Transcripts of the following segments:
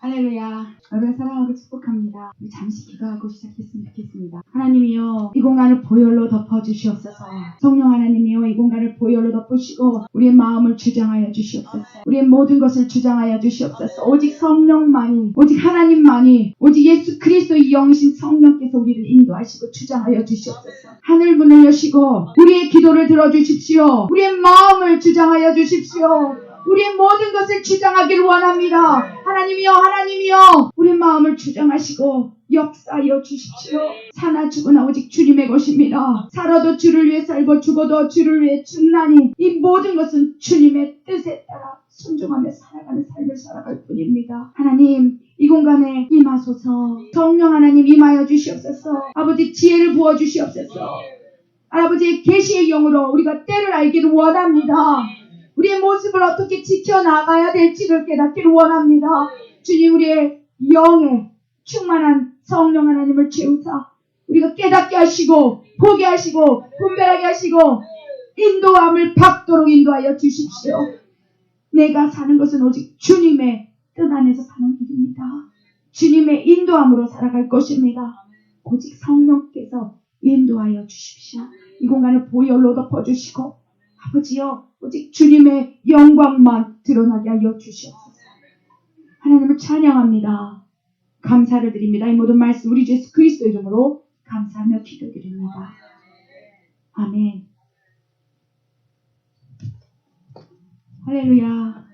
할렐루야. 여러분 사랑하고 축복합니다. 우리 잠시 기도하고 시작했으면 좋겠습니다. 하나님이여, 이 공간을 보혈로 덮어주시옵소서. 성령 하나님이여, 이 공간을 보혈로 덮으시고 우리의 마음을 주장하여 주시옵소서. 우리의 모든 것을 주장하여 주시옵소서. 오직 성령만이, 오직 하나님만이, 오직 예수 그리스도의 영신 성령께서 우리를 인도하시고 주장하여 주시옵소서. 하늘 문을 여시고 우리의 기도를 들어주십시오. 우리의 마음을 주장하여 주십시오. 우리의 모든 것을 주장하기를 원합니다. 하나님이여, 하나님이여, 우리 마음을 주장하시고 역사하여 주십시오. 사나 죽으나 오직 주님의 것입니다. 살아도 주를 위해 살고 죽어도 주를 위해 죽나니 이 모든 것은 주님의 뜻에 따라 순종하며 살아가는 삶을 살아갈 뿐입니다. 하나님, 이 공간에 임하소서. 성령 하나님 임하여 주시옵소서. 아버지, 지혜를 부어 주시옵소서. 아버지의 계시의 영으로 우리가 때를 알기를 원합니다. 우리의 모습을 어떻게 지켜나가야 될지를 깨닫기를 원합니다. 주님, 우리의 영에 충만한 성령 하나님을 채우사 우리가 깨닫게 하시고 보게 하시고 분별하게 하시고 인도함을 받도록 인도하여 주십시오. 내가 사는 것은 오직 주님의 뜻 안에서 사는 길입니다. 주님의 인도함으로 살아갈 것입니다. 오직 성령께서 인도하여 주십시오. 이 공간을 보혈로 덮어주시고 아버지여, 오직 주님의 영광만 드러나게 하여 주시옵소서. 하나님을 찬양합니다. 감사를 드립니다. 이 모든 말씀 우리 주 예수 그리스도 이름으로 감사하며 기도드립니다. 아멘. 할렐루야.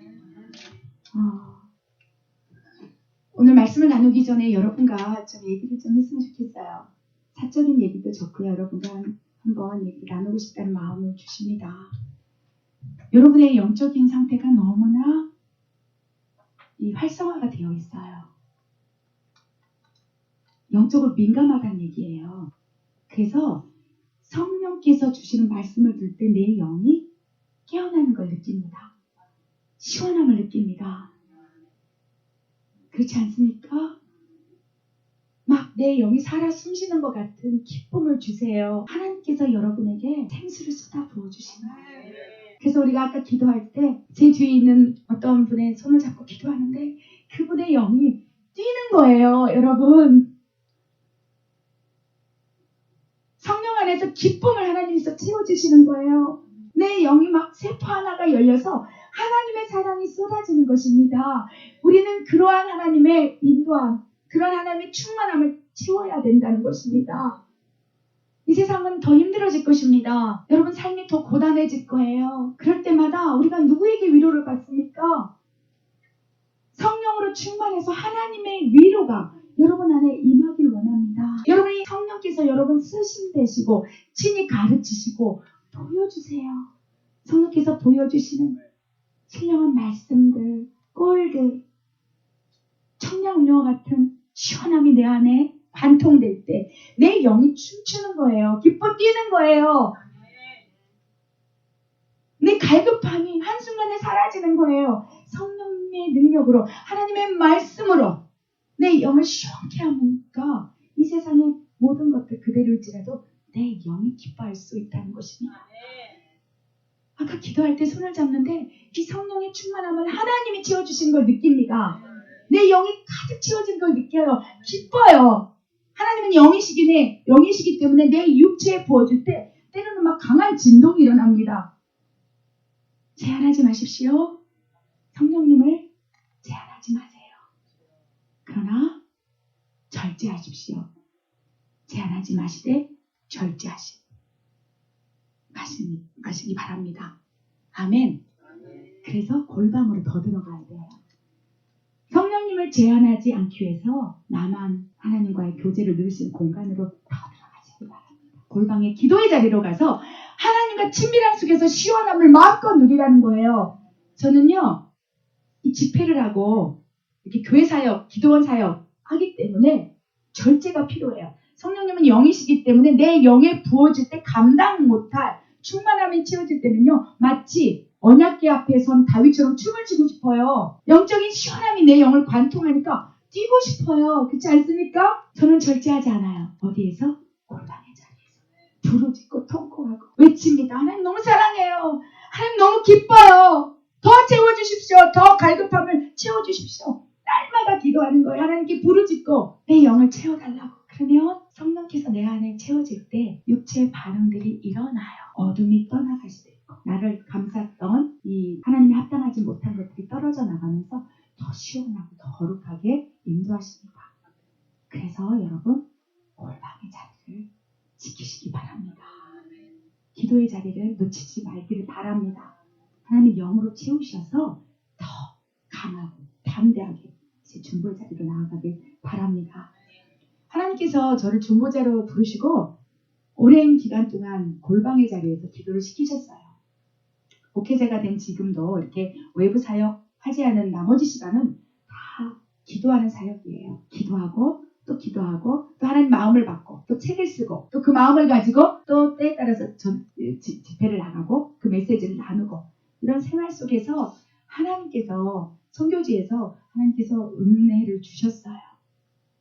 오늘 말씀을 나누기 전에 여러분과 좀 얘기를 좀 했으면 좋겠어요. 사적인 얘기도 좋고요. 여러분과 한번 얘기 나누고 싶다는 마음을 주십니다. 여러분의 영적인 상태가 너무나 활성화가 되어 있어요. 영적으로 민감하다는 얘기예요. 그래서 성령께서 주시는 말씀을 들을 때 내 영이 깨어나는 걸 느낍니다. 시원함을 느낍니다. 그렇지 않습니까? 막 내 영이 살아 숨쉬는 것 같은 기쁨을 주세요. 하나님께서 여러분에게 생수를 쏟아 부어주시는 거예요. 그래서 우리가 아까 기도할 때 제 뒤에 있는 어떤 분의 손을 잡고 기도하는데 그분의 영이 뛰는 거예요. 여러분, 성령 안에서 기쁨을 하나님께서 채워주시는 거예요. 내 영이 막 세포 하나가 열려서 하나님의 사랑이 쏟아지는 것입니다. 우리는 그러한 하나님의 인도함, 그런 하나님의 충만함을 채워야 된다는 것입니다. 이 세상은 더 힘들어질 것입니다. 여러분 삶이 더 고단해질 거예요. 그럴 때마다 우리가 누구에게 위로를 받습니까? 성령으로 충만해서 하나님의 위로가 여러분 안에 임하길 원합니다. 여러분이 성령께서 여러분 쓰심되시고 친히 가르치시고 보여주세요. 성령께서 보여주시는 신령한 말씀들, 꼴들, 청량음료와 같은 시원함이 내 안에 관통될 때 내 영이 춤추는 거예요. 기뻐 뛰는 거예요. 내 갈급함이 한순간에 사라지는 거예요. 성령의 능력으로, 하나님의 말씀으로 내 영을 시원케 하니까 이 세상의 모든 것들 그대로일지라도 내 영이 기뻐할 수 있다는 것입니다. 아까 기도할 때 손을 잡는데 이 성령의 충만함을 하나님이 채워주신 걸 느낍니다. 내 영이 가득 채워진 걸 느껴요. 기뻐요. 하나님은 영이시기 때문에 내 육체에 부어줄 때 때로는 막 강한 진동이 일어납니다. 제한하지 마십시오. 성령님을 제한하지 마세요. 그러나 절제하십시오. 제한하지 마시되 마시기 바랍니다. 아멘. 그래서 골방으로 더 들어가야 돼요. 성령님을 제한하지 않기 위해서 나만 하나님과의 교제를 누릴 수 있는 공간으로 더 들어가시기 바랍니다. 골방의 기도의 자리로 가서 하나님과 친밀함 속에서 시원함을 마음껏 누리라는 거예요. 저는요, 이 집회를 하고 이렇게 교회 사역, 기도원 사역 하기 때문에 절제가 필요해요. 성령님은 영이시기 때문에 내 영에 부어질 때 감당 못할 충만함이 채워질 때는요, 마치 언약궤 앞에 선 다윗처럼 춤을 추고 싶어요. 영적인 시원함이 내 영을 관통하니까 뛰고 싶어요. 그렇지 않습니까? 저는 절제하지 않아요. 어디에서? 골방의 자리에서 부르짖고 통곡하고 외칩니다. 하나님 너무 사랑해요. 하나님 너무 기뻐요. 더 채워주십시오. 더 갈급함을 채워주십시오. 날마다 기도하는 거예요. 하나님께 부르짖고 내 영을 채워달라고. 그러면 성령께서 내 안에 채워질 때 육체의 반응들이 일어나요. 어둠이 떠나갈 수도 있고 나를 감쌌던 이 하나님이 합당하지 못한 것들이 떨어져 나가면서 더 시원하고 더 거룩하게 인도하십니다. 그래서 여러분 골방의 자리를 지키시기 바랍니다. 기도의 자리를 놓치지 말기를 바랍니다. 하나님 영으로 채우셔서 더 강하고 담대하게 제 중보의 자리로 나아가길 바랍니다. 하나님께서 저를 중보자로 부르시고 오랜 기간 동안 골방의 자리에서 기도를 시키셨어요. 목회자가 된 지금도 이렇게 외부 사역 하지 않은 나머지 시간은 다 기도하는 사역이에요. 기도하고 또 하나님 마음을 받고 또 책을 쓰고 또 그 마음을 가지고 또 때에 따라서 집회를 나가고 그 메시지를 나누고 이런 생활 속에서 하나님께서 선교지에서 하나님께서 은혜를 주셨어요.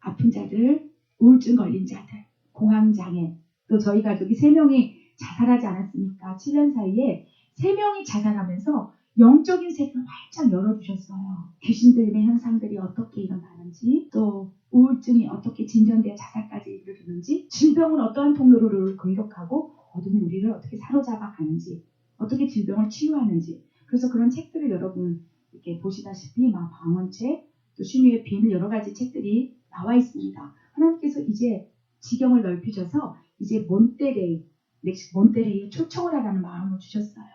아픈 자들, 우울증 걸린 자들, 공황장애, 또 저희 가족이 3명이 자살하지 않았습니까? 7년 사이에 3명이 자살하면서 영적인 세계를 활짝 열어주셨어요. 귀신 들림의 현상들이 어떻게 일어나는지, 또 우울증이 어떻게 진전되어 자살까지 이르르는지, 질병은 어떠한 통로를 공격하고 어둠이 우리를 어떻게 사로잡아 가는지, 어떻게 질병을 치유하는지. 그래서 그런 책들을 여러분 이렇게 보시다시피 방언책, 또 신유의 비밀 여러 가지 책들이 나와 있습니다. 하나님께서 이제 지경을 넓히셔서 이제 몬테레이에 초청을 하라는 마음을 주셨어요.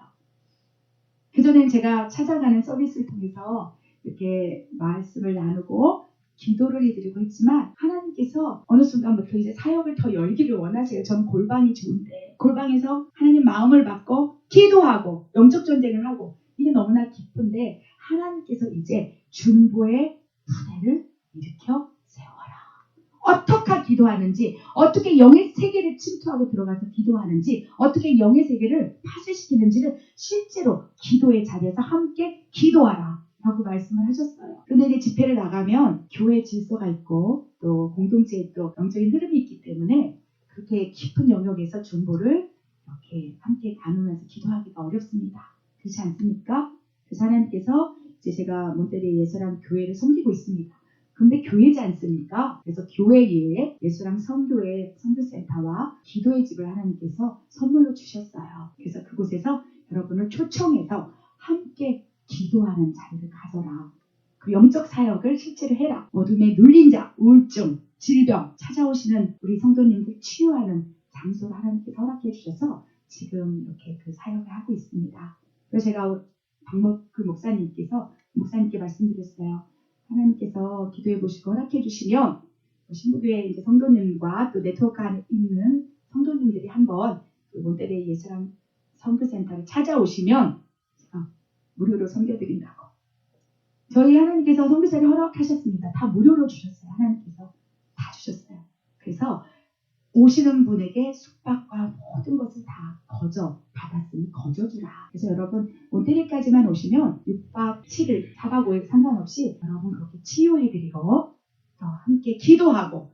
그전엔 제가 찾아가는 서비스를 통해서 이렇게 말씀을 나누고 기도를 해드리고 했지만 하나님께서 어느 순간부터 이제 사역을 더 열기를 원하세요. 전 골방이 좋은데 골방에서 하나님 마음을 받고 기도하고 영적 전쟁을 하고 이게 너무나 기쁜데 하나님께서 이제 중보의 부대를 일으켜 세워라. 어떻게 기도하는지, 어떻게 영의 세계를 침투하고 들어가서 기도하는지, 어떻게 영의 세계를 파쇄시키는지를 실제로 기도의 자리에서 함께 기도하라 라고 말씀을 하셨어요. 그런데 이제 집회를 나가면 교회 질서가 있고 또 공동체에 또 영적인 흐름이 있기 때문에 그렇게 깊은 영역에서 중보를 이렇게 함께 나누면서 기도하기가 어렵습니다. 그렇지 않습니까? 그래서 하나님께서 이제 제가 몬테레이 예수랑 교회를 섬기고 있습니다. 근데 교회지 않습니까? 그래서 교회에 예수랑 선교회 선교센터와 기도의 집을 하나님께서 선물로 주셨어요. 그래서 그곳에서 여러분을 초청해서 함께 기도하는 자리를 가져라. 그 영적 사역을 실제로 해라. 어둠에 눌린 자, 우울증, 질병 찾아오시는 우리 성도님들 치유하는 장소를 하나님께서 허락해 주셔서 지금 이렇게 그 사역을 하고 있습니다. 그래서 제가 박목그 목사님께 말씀드렸어요. 하나님께서 기도해 보시고 허락해 주시면 신부교회 이제 성도님과 또 네트워크 안에 있는 성도님들이 한번 그 몬테레이 예수랑 선교센터를 찾아오시면 제가 무료로 섬겨드린다고. 저희 하나님께서 선교사를 허락하셨습니다. 다 무료로 주셨어요. 하나님께서 다 주셨어요. 그래서 오시는 분에게 숙박과 모든 것을 다 받았으니 거저주라. 그래서 여러분 몬테레이까지만 오시면 6박 7일, 4박 5일 상관없이 여러분 그렇게 치유해드리고 또 함께 기도하고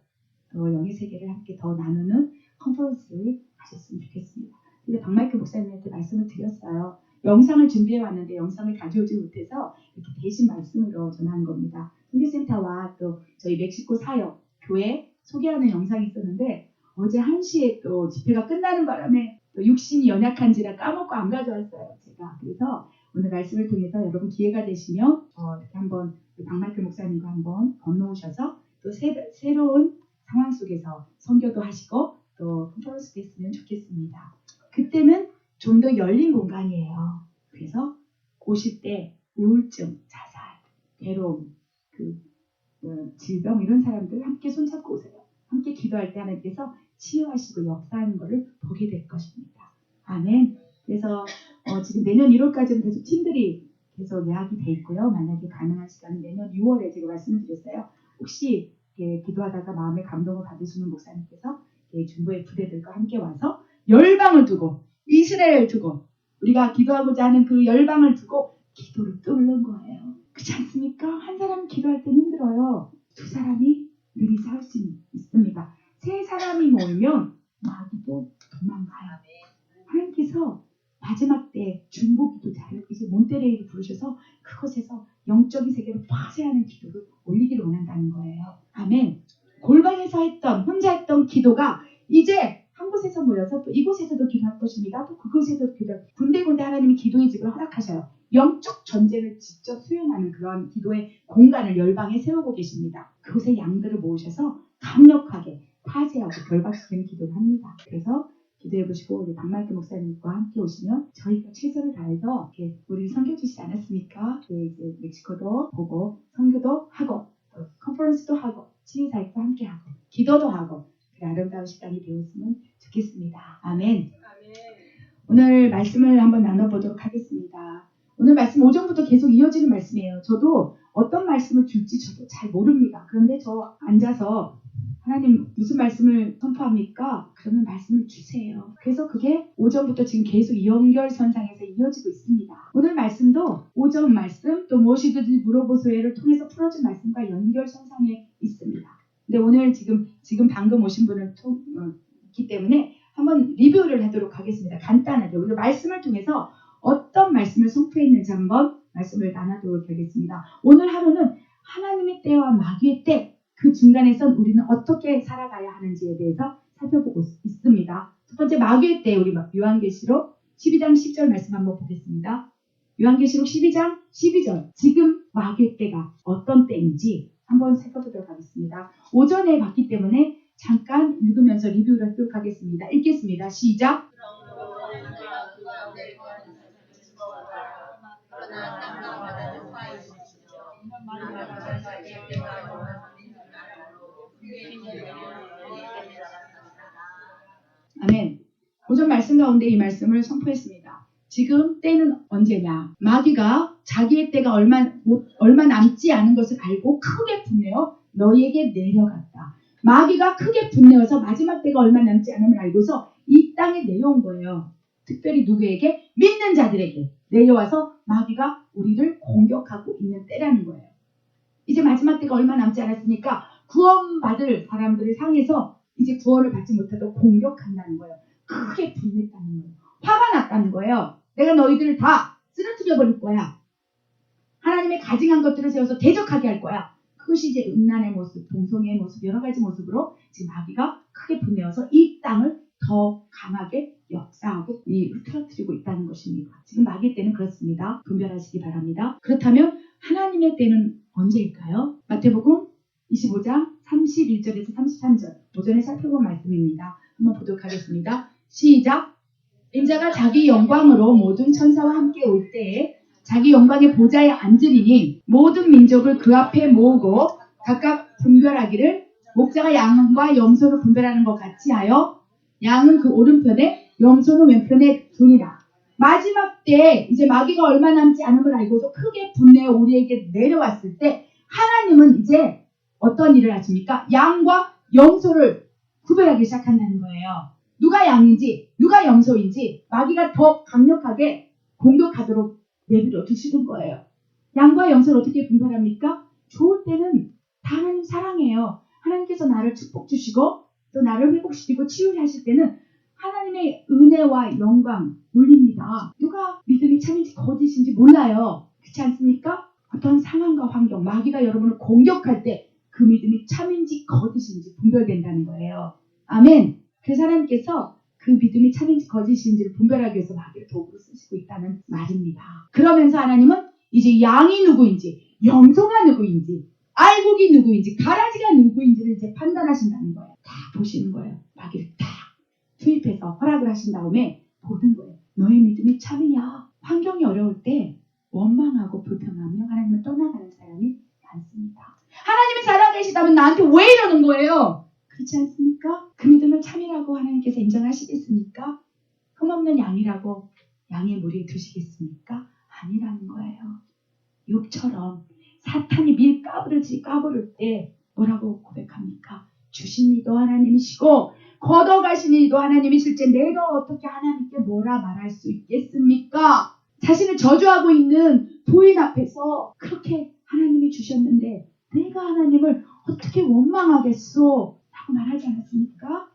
또 영의 세계를 함께 더 나누는 컨퍼런스를 하셨으면 좋겠습니다. 근데 박마이클 목사님한테 말씀을 드렸어요. 영상을 준비해 왔는데 영상을 가져오지 못해서 이렇게 대신 말씀으로 전하는 겁니다. 선교센터와 또 저희 멕시코 사역 교회 소개하는 영상이 있었는데 어제 1시에 또 집회가 끝나는 바람에 또 육신이 연약한지라 까먹고 안 가져왔어요. 제가. 그래서 오늘 말씀을 통해서 여러분 기회가 되시면 이렇게 한번 박마이클 목사님과 한번 건너오셔서 또 새로운 상황 속에서 선교도 하시고 또 컨퍼런스도 했으면 좋겠습니다. 그때는 좀 더 열린 공간이에요. 그래서 오실 때 우울증, 자살, 괴로움, 질병 이런 사람들 함께 손잡고 오세요. 함께 기도할 때 하나님께서 치유하시고 역사하는 것을 보게 될 것입니다. 아멘. 그래서 지금 내년 1월까지는 계속 팀들이 계속 예약이 돼 있고요. 만약에 가능한 시간은 내년 6월에 제가 말씀을 드렸어요. 혹시 기도하다가 마음의 감동을 받으시는 목사님께서 중보의 부대들과 함께 와서 열방을 두고 이스라엘을 두고 우리가 기도하고자 하는 그 열방을 두고 기도를 뚫는 거예요. 그렇지 않습니까? 한 사람이 기도할 땐 힘들어요. 2사람이 늘이 싸울 수 있습니다. 3사람이 모이면 마귀도 도망가요. 하나님께서 마지막 때 중보 기도자를 이제 몬테레이로 부르셔서 그곳에서 영적인 세계를 파쇄하는 기도를 올려 된다는 거예요. 아멘. 골방에서 했던 혼자 했던 기도가 이제 한 곳에서 모여서 또 이곳에서도 기도할 것입니다. 또 그곳에서도 기도할 군데군데 하나님이 기도의 집을 허락하셔요. 영적 전쟁을 직접 수행하는 그런 기도의 공간을 열방에 세우고 계십니다. 그곳에 양들을 모으셔서 강력하게 타제하고 결박시키는 기도를 합니다. 그래서 기도해보시고 우리 박말규 목사님과 함께 오시면 저희가 최선을 다해서 이렇게 우리를 섬겨주시지 않았습니까? 이제 멕시코도 보고 선교도 하고 컨퍼런스도 하고 치유사역도 함께 하고 기도도 하고 그 아름다운 시간이 되었으면 좋겠습니다. 아멘. 오늘 말씀을 한번 나눠보도록 하겠습니다. 오늘 말씀 오전부터 계속 이어지는 말씀이에요. 저도 어떤 말씀을 줄지 저도 잘 모릅니다. 그런데 저 앉아서 하나님 무슨 말씀을 선포합니까? 그러면 말씀을 주세요. 그래서 그게 오전부터 지금 계속 연결선상에서 이어지고 있습니다. 오늘 말씀도 오전 말씀 또 무엇이든지 물어보소서를 통해서 풀어진 말씀과 연결선상에 있습니다. 근데 오늘 지금 방금 오신 분을 있기 때문에 한번 리뷰를 하도록 하겠습니다. 간단하게 오늘 말씀을 통해서 어떤 말씀을 선포했는지 한번 말씀을 나누도록 하겠습니다. 오늘 하루는 하나님의 때와 마귀의 때 그 중간에선 우리는 어떻게 살아가야 하는지에 대해서 살펴보고 있습니다. 첫 번째 마귀의 때 우리 요한계시록 12장 10절 말씀 한번 보겠습니다. 요한계시록 12장 12절 지금 마귀의 때가 어떤 때인지 한번 살펴보도록 하겠습니다. 오전에 봤기 때문에 잠깐 읽으면서 리뷰를 하도록 하겠습니다. 읽겠습니다. 시작. 아멘. 오전 말씀 가운데 이 말씀을 선포했습니다. 지금 때는 언제냐? 마귀가 자기의 때가 얼마 남지 않은 것을 알고 크게 분내어 너희에게 내려갔다. 마귀가 크게 분내어서 마지막 때가 얼마 남지 않음을 알고서 이 땅에 내려온 거예요. 특별히 누구에게? 믿는 자들에게 내려와서 마귀가 우리를 공격하고 있는 때라는 거예요. 이제 마지막 때가 얼마 남지 않았으니까 구원받을 사람들을 향해서 이제 구원을 받지 못하도록 공격한다는 거예요. 크게 분냈다는 거예요. 화가 났다는 거예요. 내가 너희들을 다 쓰러뜨려 버릴 거야. 하나님의 가증한 것들을 세워서 대적하게 할 거야. 그것이 이제 음란의 모습, 동성애의 모습, 여러 가지 모습으로 지금 마귀가 크게 분내어서 이 땅을 더 강하게 역사하고 흐트러뜨리고 있다는 것입니다. 지금 마귀의 때는 그렇습니다. 분별하시기 바랍니다. 그렇다면 하나님의 때는 언제일까요? 마태복음 25장 31절에서 33절 오전에 살펴본 말씀입니다. 한번 보도록 하겠습니다. 시작. 인자가 자기 영광으로 모든 천사와 함께 올 때에 자기 영광의 보좌에 앉으리니 모든 민족을 그 앞에 모으고 각각 분별하기를 목자가 양과 염소를 분별하는 것 같이 하여 양은 그 오른편에 염소는 왼편에 두니라. 마지막 때 이제 마귀가 얼마 남지 않음을 알고서 크게 분내어 우리에게 내려왔을 때 하나님은 이제 어떤 일을 하십니까? 양과 염소를 구별하기 시작한다는 거예요. 누가 양인지 누가 염소인지 마귀가 더 강력하게 공격하도록 내버려 두시는 거예요. 양과 염소를 어떻게 분별합니까? 좋을 때는 다 하나님 사랑해요. 하나님께서 나를 축복 주시고 또 나를 회복시키고 치유하실 때는 하나님의 은혜와 영광 올립니다. 누가 믿음이 참인지 거짓인지 몰라요. 그렇지 않습니까? 어떤 상황과 환경, 마귀가 여러분을 공격할 때 그 믿음이 참인지 거짓인지 분별된다는 거예요. 아멘. 그래서 하나님께서 그 믿음이 참인지 거짓인지를 분별하기 위해서 마귀를 도구로 쓰시고 있다는 말입니다. 그러면서 하나님은 이제 양이 누구인지, 염소가 누구인지, 알곡이 누구인지, 가라지가 누구인지를 이제 판단하신다는 거예요. 다 보시는 거예요. 마귀를 다 투입해서 허락을 하신 다음에 보는 거예요. 너의 믿음이 참이냐? 환경이 어려울 때 원망하고 불평하며 하나님을 떠나가는 사람이 많습니다. 하나님이 살아계시다면 나한테 왜 이러는 거예요? 그렇지 않습니까? 그 믿음을 참이라고 하나님께서 인정하시겠습니까? 흠없는 양이라고 양의 무리에 두시겠습니까? 아니라는 거예요. 욥처럼 사탄이 밀 까부를 때 뭐라고 고백합니까? 주신 이도 하나님이시고 걷어가신 이도 하나님이실지 내가 어떻게 하나님께 뭐라 말할 수 있겠습니까? 자신을 저주하고 있는 부인 앞에서 그렇게 하나님이 주셨는데 내가 하나님을 어떻게 원망하겠소? 라고 말하지 않았습니까?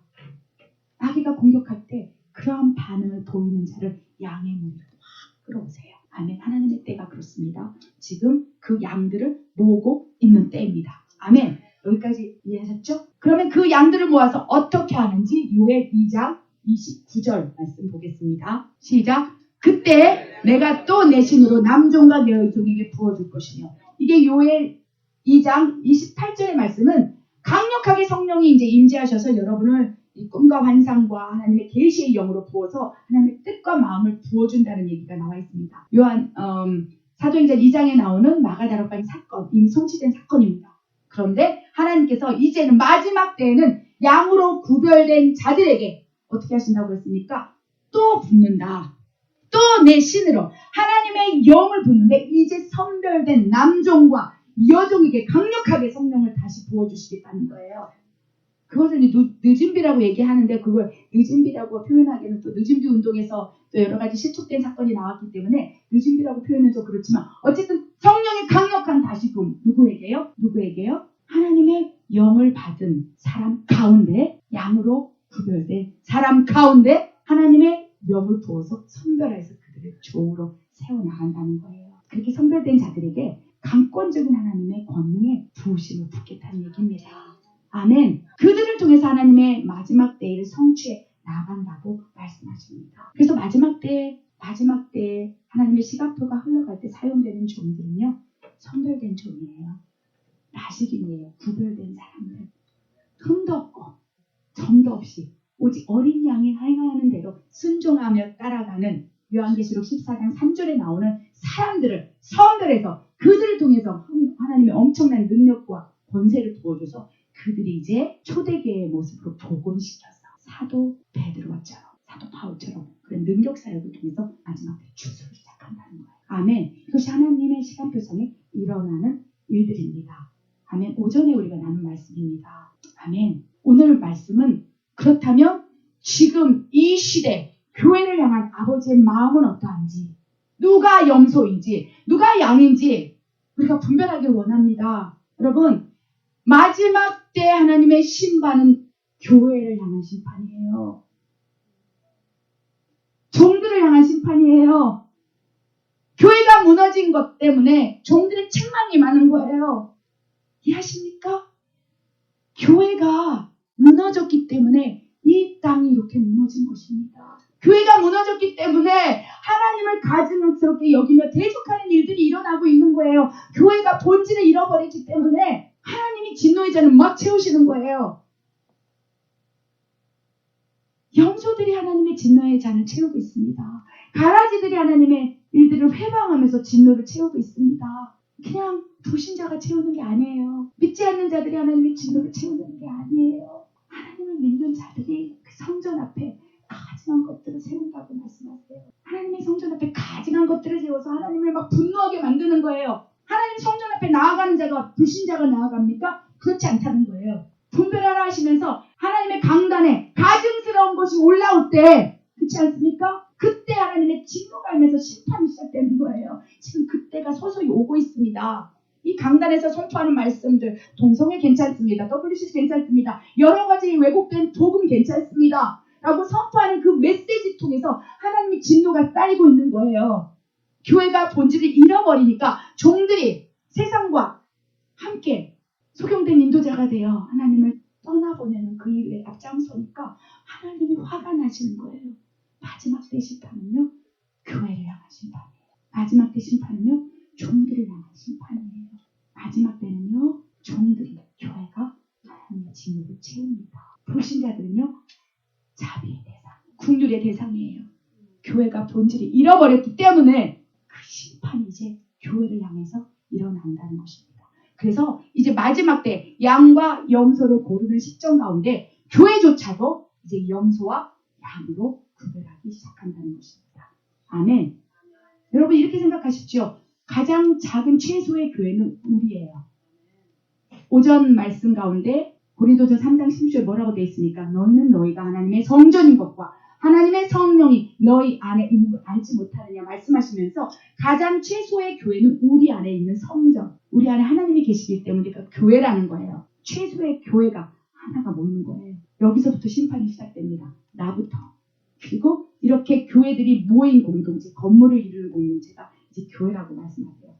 마귀가 공격할 때 그러한 반응을 보이는 자를 양의 무리로 확 끌어오세요. 아멘. 하나님의 때가 그렇습니다. 지금 그 양들을 모으고 있는 때입니다. 아멘. 여기까지 이해하셨죠? 그러면 그 양들을 모아서 어떻게 하는지 요엘 2장 29절 말씀 보겠습니다. 시작. 그때 내가 또 내 신으로 남종과 내 여종에게 부어줄 것이며, 이게 요엘 2장 28절의 말씀은 강력하게 성령이 이제 임재하셔서 여러분을 이 꿈과 환상과 하나님의 계시의 영으로 부어서 하나님의 뜻과 마음을 부어준다는 얘기가 나와 있습니다. 요한 사도행전 2장에 나오는 마가다락방 사건, 이미 성취된 사건입니다. 그런데 하나님께서 이제는 마지막 때에는 양으로 구별된 자들에게 어떻게 하신다고 했습니까? 또 붓는다. 또 내 신으로 하나님의 영을 붓는데, 이제 선별된 남종과 여종에게 강력하게 성령을 다시 부어주시겠다는 거예요. 그것을 늦은비라고 얘기하는데, 그걸 늦은비라고 표현하기에는 또 늦은비 운동에서 또 여러 가지 실축된 사건이 나왔기 때문에 늦은비라고 표현은 좀 그렇지만, 어쨌든 성령의 강력한 다시금, 누구에게요? 하나님의 영을 받은 사람 가운데, 양으로 구별된 사람 가운데 하나님의 영을 부어서 선별해서 그들을 종으로 세워나간다는 거예요. 그렇게 선별된 자들에게 강권적인 하나님의 권능에 부으심을 붓겠다는 얘기입니다. 아멘. 그들을 통해서 하나님의 마지막 때를 성취해 나간다고 말씀하십니다. 그래서 마지막 때 하나님의 시각표가 흘러갈 때 사용되는 종들은요, 선별된 종이에요. 나시린이에요. 구별된 사람들. 흠도 없고 점도 없이 오직 어린 양이 행하는 대로 순종하며 따라가는 요한계시록 14장 3절에 나오는 사람들을 선별해서 그들을 통해서 하나님의 엄청난 능력과 권세를 부어줘서 그들이 이제 초대교회의 모습으로 복음시켜서 사도 베드로처럼, 사도 바울처럼 그런 능력 사역을 통해서 마지막 때 주소를 시작한다는 거예요. 아멘. 이것이 하나님의 시간표상에 일어나는 일들입니다. 아멘. 오전에 우리가 나눈 말씀입니다. 아멘. 오늘 말씀은, 그렇다면 지금 이 시대 교회를 향한 아버지의 마음은 어떠한지, 누가 염소인지 누가 양인지 우리가 분별하길 원합니다. 여러분, 마지막 때 하나님의 심판은 교회를 향한 심판이에요. 종들을 향한 심판이에요. 교회가 무너진 것 때문에 종들의 책망이 많은 거예요. 이해하십니까? 교회가 무너졌기 때문에 이 땅이 이렇게 무너진 것입니다. 교회가 무너졌기 때문에 하나님을 가증스럽게 여기며 대적하는 일들이 일어나고 있는 거예요. 교회가 본질을 잃어버렸기 때문에 하나님이 진노의 잔을 막 채우시는 거예요. 염소들이 하나님의 진노의 잔을 채우고 있습니다. 가라지들이 하나님의 일들을 회방하면서 진노를 채우고 있습니다. 그냥 불신자가 채우는 게 아니에요. 믿지 않는 자들이 하나님의 진노를 채우는 게 아니에요. 하나님을 믿는 자들이 그 성전 앞에 가증한 것들을 세운다고 말씀하세요. 하나님의 성전 앞에 가증한 것들을 세워서 하나님을 막 분노하게 만드는 거예요. 하나님 성전 앞에 나아가는 자가 불신자가 나아갑니까? 그렇지 않다는 거예요. 분별하라 하시면서 하나님의 강단에 가증스러운 것이 올라올 때, 그렇지 않습니까? 그때 하나님의 진노가 임해서 심판이 시작되는 거예요. 지금 그때가 서서히 오고 있습니다. 이 강단에서 선포하는 말씀들, 동성애 괜찮습니다. WCC 괜찮습니다. 여러 가지 왜곡된 복음 괜찮습니다. 라고 선포하는 그 메시지 통해서 하나님의 진노가 쌓이고 있는 거예요. 교회가 본질을 잃어버리니까 종들이 세상과 함께 소경된 인도자가 되어 하나님을 떠나보내는 그 일에 앞장서니까 하나님이 화가 나시는 거예요. 마지막 때 심판은요, 교회를 향한 심판이에요. 마지막 때 심판은요, 종들을 향한 심판이에요. 마지막 때는요, 종들이, 교회가 하나님의 진노를 채웁니다. 불신자들은요, 자비의 대상, 긍휼의 대상이에요. 교회가 본질을 잃어버렸기 때문에 그 심판이 이제 교회를 향해서 일어난다는 것입니다. 그래서 이제 마지막 때 양과 염소를 고르는 시점 가운데 교회조차도 이제 염소와 양으로 구별하기 시작한다는 것입니다. 아멘. 여러분, 이렇게 생각하십시오. 가장 작은 최소의 교회는 우리예요. 오전 말씀 가운데 고린도전 3장 16절 뭐라고 되어 있습니까? 너희는 너희가 하나님의 성전인 것과 하나님의 성령이 너희 안에 있는 걸 알지 못하느냐 말씀하시면서, 가장 최소의 교회는 우리 안에 있는 성전, 우리 안에 하나님이 계시기 때문에 그 교회라는 거예요. 최소의 교회가 하나가 모이는 거예요. 여기서부터 심판이 시작됩니다. 나부터. 그리고 이렇게 교회들이 모인 공동체, 건물을 이루는 공동체가 이제 교회라고 말씀하세요.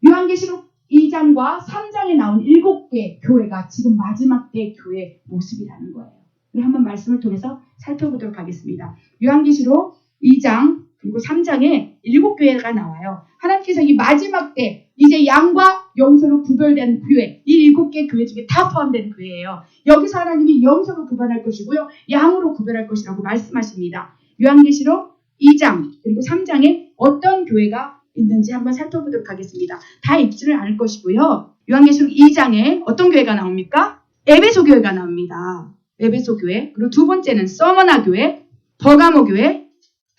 요한계시록 2장과 3장에 나온 7개 교회가 지금 마지막 때 교회 모습이라는 거예요. 우리 한번 말씀을 통해서 살펴보도록 하겠습니다. 요한계시록 2장 그리고 3장에 7교회가 나와요. 하나님께서 이 마지막 때 이제 양과 염소로 구별된 교회, 이 7개 교회 중에 다 포함된 교회예요. 여기서 하나님이 염소로 구별할 것이고요, 양으로 구별할 것이라고 말씀하십니다. 요한계시록 2장 그리고 3장에 어떤 교회가 있는지 한번 살펴보도록 하겠습니다. 다 읽지를 않을 것이고요. 요한계시록 2장에 어떤 교회가 나옵니까? 에베소 교회가 나옵니다. 에베소 교회. 그리고 두 번째는 서머나 교회, 버가모 교회,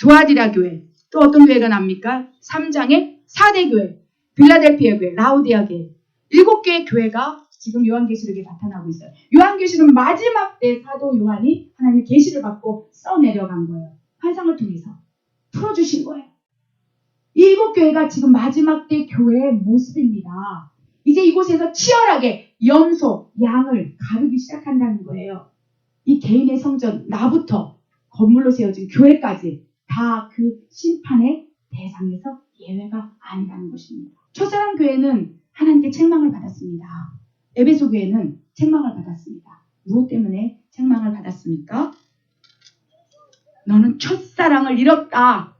두아디라 교회. 또 어떤 교회가 나옵니까? 3장에 사대 교회, 빌라델피아 교회, 라오디아 교회. 7개의 교회가 지금 요한계시록에 나타나고 있어요. 요한계시록은 마지막 때 사도 요한이 하나님의 계시를 받고 써내려간 거예요. 환상을 통해서 풀어주신 거예요. 이 7교회가 지금 마지막 때 교회의 모습입니다. 이제 이곳에서 치열하게 염소, 양을 가르기 시작한다는 거예요. 이 개인의 성전, 나부터 건물로 세워진 교회까지 다 그 심판의 대상에서 예외가 아니라는 것입니다. 첫사랑 교회는 하나님께 책망을 받았습니다. 에베소 교회는 책망을 받았습니다. 무엇 때문에 책망을 받았습니까? 너는 첫사랑을 잃었다.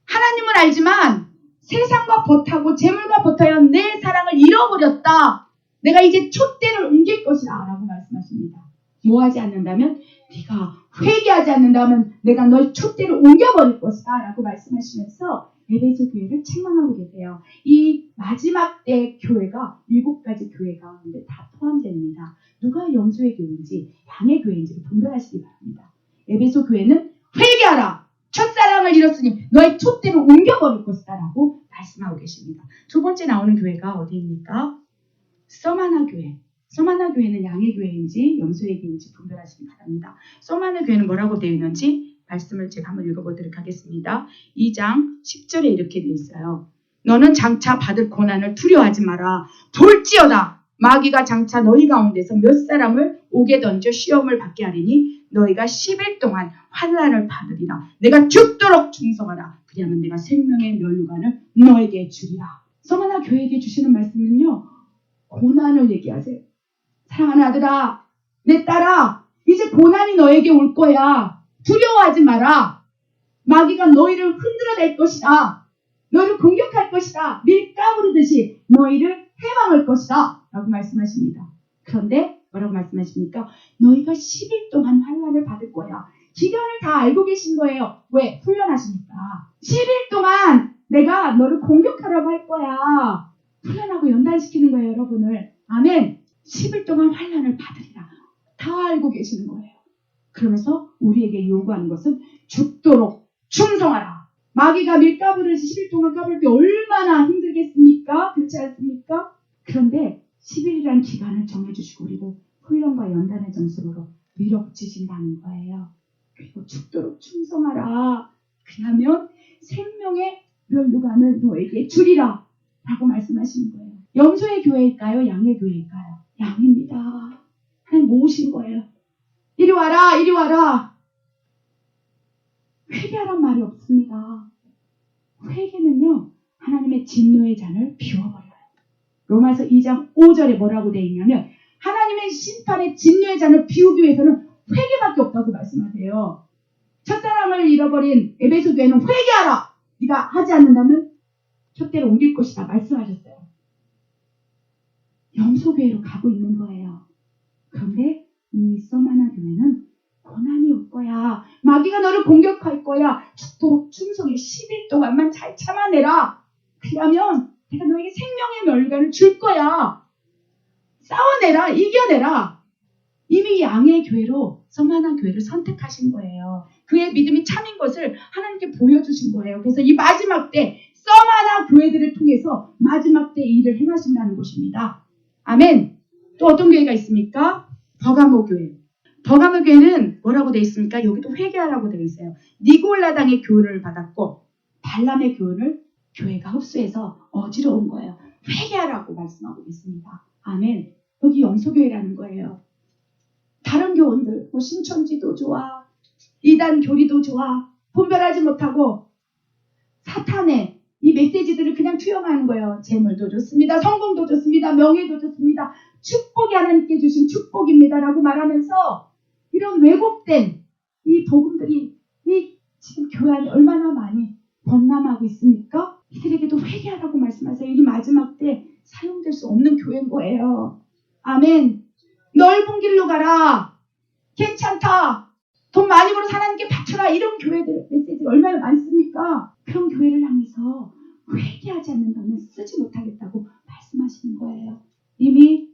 하나님은 알지만 세상과 버타고 재물과 버타여 내 사랑을 잃어버렸다. 내가 이제 촛대를 옮길 것이다 라고 말씀하십니다. 뭐하지 않는다면, 네가 회개하지 않는다면 내가 너의 촛대를 옮겨버릴 것이다 라고 말씀하시면서 에베소 교회를 책망하고 계세요. 이 마지막 때 교회가 7가지 교회 가운데 다 포함됩니다. 누가 염소의 교회인지 양의 교회인지를 분별하시기 바랍니다. 에베소 교회는 회개하라, 첫사랑을 잃었으니 너의 촛대를 옮겨버릴 것이다 라고 말씀하고 계십니다. 두 번째 나오는 교회가 어디입니까? 서마나 교회. 서마나 교회는 양의 교회인지 염소의 교회인지 분별하시기 바랍니다. 서마나 교회는 뭐라고 되어 있는지 말씀을 제가 한번 읽어보도록 하겠습니다. 2장 10절에 이렇게 되어 있어요. 너는 장차 받을 고난을 두려워하지 마라. 볼지어다 마귀가 장차 너희 가운데서 몇 사람을 옥에 던져 시험을 받게 하리니 너희가 10일 동안 환난을 받으리라. 내가 죽도록 충성하라. 그리하면 내가 생명의 면류관을 너에게 주리라. 서마나 교회에게 주시는 말씀은요, 고난을 얘기하세요. 사랑하는 아들아, 내 딸아, 이제 고난이 너에게 올 거야. 두려워하지 마라. 마귀가 너희를 흔들어낼 것이다. 너희를 공격할 것이다. 밀가부르듯이 너희를 해방할 것이다 라고 말씀하십니다. 그런데 뭐라고 말씀하십니까? 너희가 10일 동안 환난을 받을 거야. 기간을 다 알고 계신 거예요. 왜? 훈련하시니까. 10일 동안 내가 너를 공격하라고 할 거야. 훈련하고 연단시키는 거예요, 여러분을. 아멘. 10일 동안 환난을 받으리라. 다 알고 계시는 거예요. 그러면서 우리에게 요구하는 것은 죽도록 충성하라. 마귀가 밀가부를 10일 동안 까불 때 얼마나 힘들겠습니까? 그렇지 않습니까? 그런데 10일이라는 기간을 정해주시고 우리를 훈련과 연단의 정수로 밀어붙이신다는 거예요. 그리고 죽도록 충성하라. 그러면 생명의 면류관을 너에게 주리라 라고 말씀하시는 거예요. 염소의 교회일까요? 양의 교회일까요? 양입니다. 하나님 모으신 거예요. 이리 와라, 이리 와라. 회개하란 말이 없습니다. 회개는요, 하나님의 진노의 잔을 비워버려요. 로마서 2장 5절에 뭐라고 되어 있냐면, 하나님의 심판의 진노의 잔을 비우기 위해서는 회개밖에 없다고 말씀하세요. 첫사랑을 잃어버린 에베소 교회는 회개하라. 네가 하지 않는다면 촛대를 옮길 것이다 말씀하셨어요. 염소교회로 가고 있는 거예요. 그런데 이 서마나 교회는 고난이 올 거야. 마귀가 너를 공격할 거야. 죽도록 충성해. 10일 동안만 잘 참아내라. 그러면 내가 너에게 생명의 면류관을 줄 거야. 싸워내라. 이겨내라. 이미 양의 교회로 서마나 교회를 선택하신 거예요. 그의 믿음이 참인 것을 하나님께 보여주신 거예요. 그래서 이 마지막 때 서마나 교회들을 통해서 마지막 때 일을 행하신다는 것입니다. 아멘. 또 어떤 교회가 있습니까? 버가모 교회. 버가모 교회는 뭐라고 되어 있습니까? 여기도 회개하라고 되어 있어요. 니골라당의 교훈을 받았고 발람의 교훈을 교회가 흡수해서 어지러운 거예요. 회개하라고 말씀하고 있습니다. 아멘. 여기 염소교회라는 거예요. 다른 교훈들, 뭐 신천지도 좋아, 이단 교리도 좋아, 분별하지 못하고 사탄의 이 메시지들을 그냥 투영하는 거예요. 재물도 좋습니다. 성공도 좋습니다. 명예도 좋습니다. 축복이 하나님께 주신 축복입니다. 라고 말하면서 이런 왜곡된 이 복음들이 이 지금 교회 안에 얼마나 많이 범람하고 있습니까? 이들에게도 회개하라고 말씀하세요. 이 마지막 때 사용될 수 없는 교회인 거예요. 아멘. 넓은 길로 가라. 괜찮다. 돈 많이 벌어서 하나님께 바쳐라. 이런 교회들 메시지 얼마나 많습니까? 그런 교회를 향해서 회개하지 않는다면 쓰지 못하겠다고 말씀하시는 거예요. 이미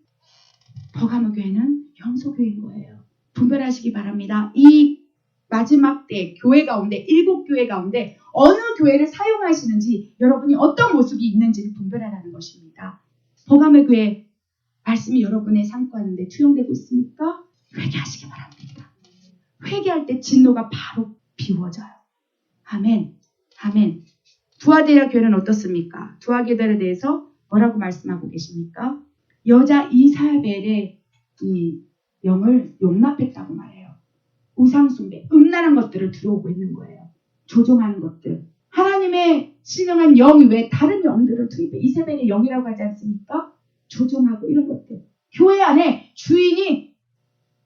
버가모 교회는 영소교회인 거예요. 분별하시기 바랍니다. 이 마지막 때 교회 가운데 7교회 가운데 어느 교회를 사용하시는지 여러분이 어떤 모습이 있는지를 분별하라는 것입니다. 버가모 교회 말씀이 여러분의 삶 가운데 투영되고 있습니까? 회개하시기 바랍니다. 회개할 때 진노가 바로 비워져요. 아멘. 아멘. 두아디아 교회는 어떻습니까? 두아디아에 대해서 뭐라고 말씀하고 계십니까? 여자 이사벨의 이 영을 용납했다고 말해요. 우상숭배, 음란한 것들을 들어오고 있는 거예요. 조종하는 것들. 하나님의 신령한 영 외에 다른 영들을 투입해 이사벨의 영이라고 하지 않습니까? 조종하고 이런 것들. 교회 안에 주인이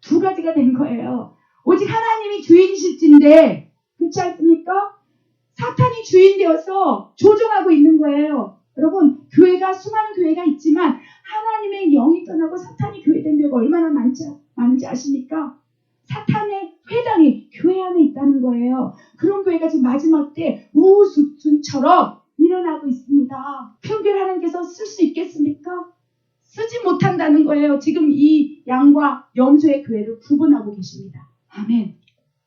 두 가지가 된 거예요. 오직 하나님이 주인이실진데 그렇지 않습니까? 사탄이 주인 되어서 조종하고 있는 거예요. 여러분, 교회가 수많은 교회가 있지만 하나님의 영이 떠나고 사탄이 교회된 교회가 얼마나 많은지 아십니까? 사탄의 회당이 교회 안에 있다는 거예요. 그런 교회가 지금 마지막 때 우후죽순처럼 일어나고 있습니다. 그런 교회를 하나님께서 쓸 수 있겠습니까? 쓰지 못한다는 거예요. 지금 이 양과 염소의 교회를 구분하고 계십니다. 아멘.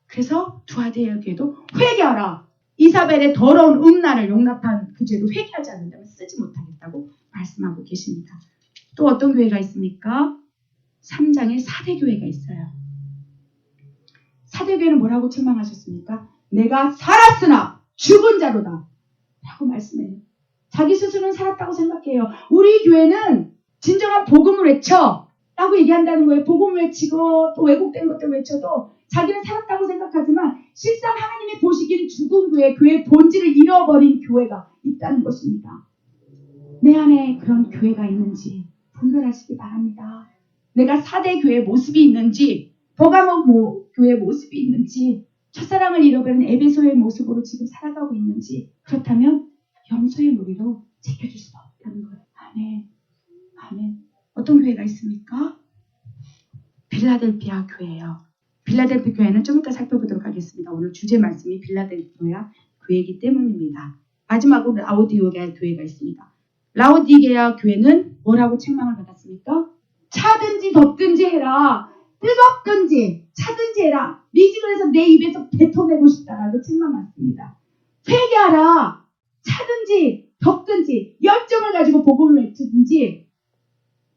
그래서 두아디아 교회도 회개하라. 이사벨의 더러운 음란을 용납한 그 죄로 회개하지 않는다면 쓰지 못하겠다고 말씀하고 계십니다. 또 어떤 교회가 있습니까? 3장에 사대교회가 있어요. 사대교회는 뭐라고 책망하셨습니까? 내가 살았으나 죽은 자로다 라고 말씀해요. 자기 스스로는 살았다고 생각해요. 우리 교회는 진정한 복음을 외쳐 라고 얘기한다는 거예요. 복음을 외치고 또 왜곡된 것들 외쳐도 자기는 살았다고 생각하지만 실상 하나님이 보시기엔 죽은 교회의 본질을 잃어버린 교회가 있다는 것입니다. 내 안에 그런 교회가 있는지 분별하시기 바랍니다. 내가 사대교회의 모습이 있는지 버가모 교회의 모습이 있는지 첫사랑을 잃어버린 에베소의 모습으로 지금 살아가고 있는지 그렇다면 염소의 무리로 지켜줄 수 없다는 거예요. 아멘. 아멘. 어떤 교회가 있습니까? 빌라델피아 교회예요. 빌라델피아 교회는 좀 이따 살펴보도록 하겠습니다. 오늘 주제 말씀이 빌라델피아 교회이기 때문입니다. 마지막으로 라오디게아 교회가 있습니다. 라오디게아 교회는 뭐라고 책망을 받았습니까? 차든지 덥든지 해라. 뜨겁든지 차든지 해라. 미지근해서 내 입에서 뱉어내고 싶다라고 책망받습니다. 회개하라. 차든지 덥든지 열정을 가지고 복음을 외치든지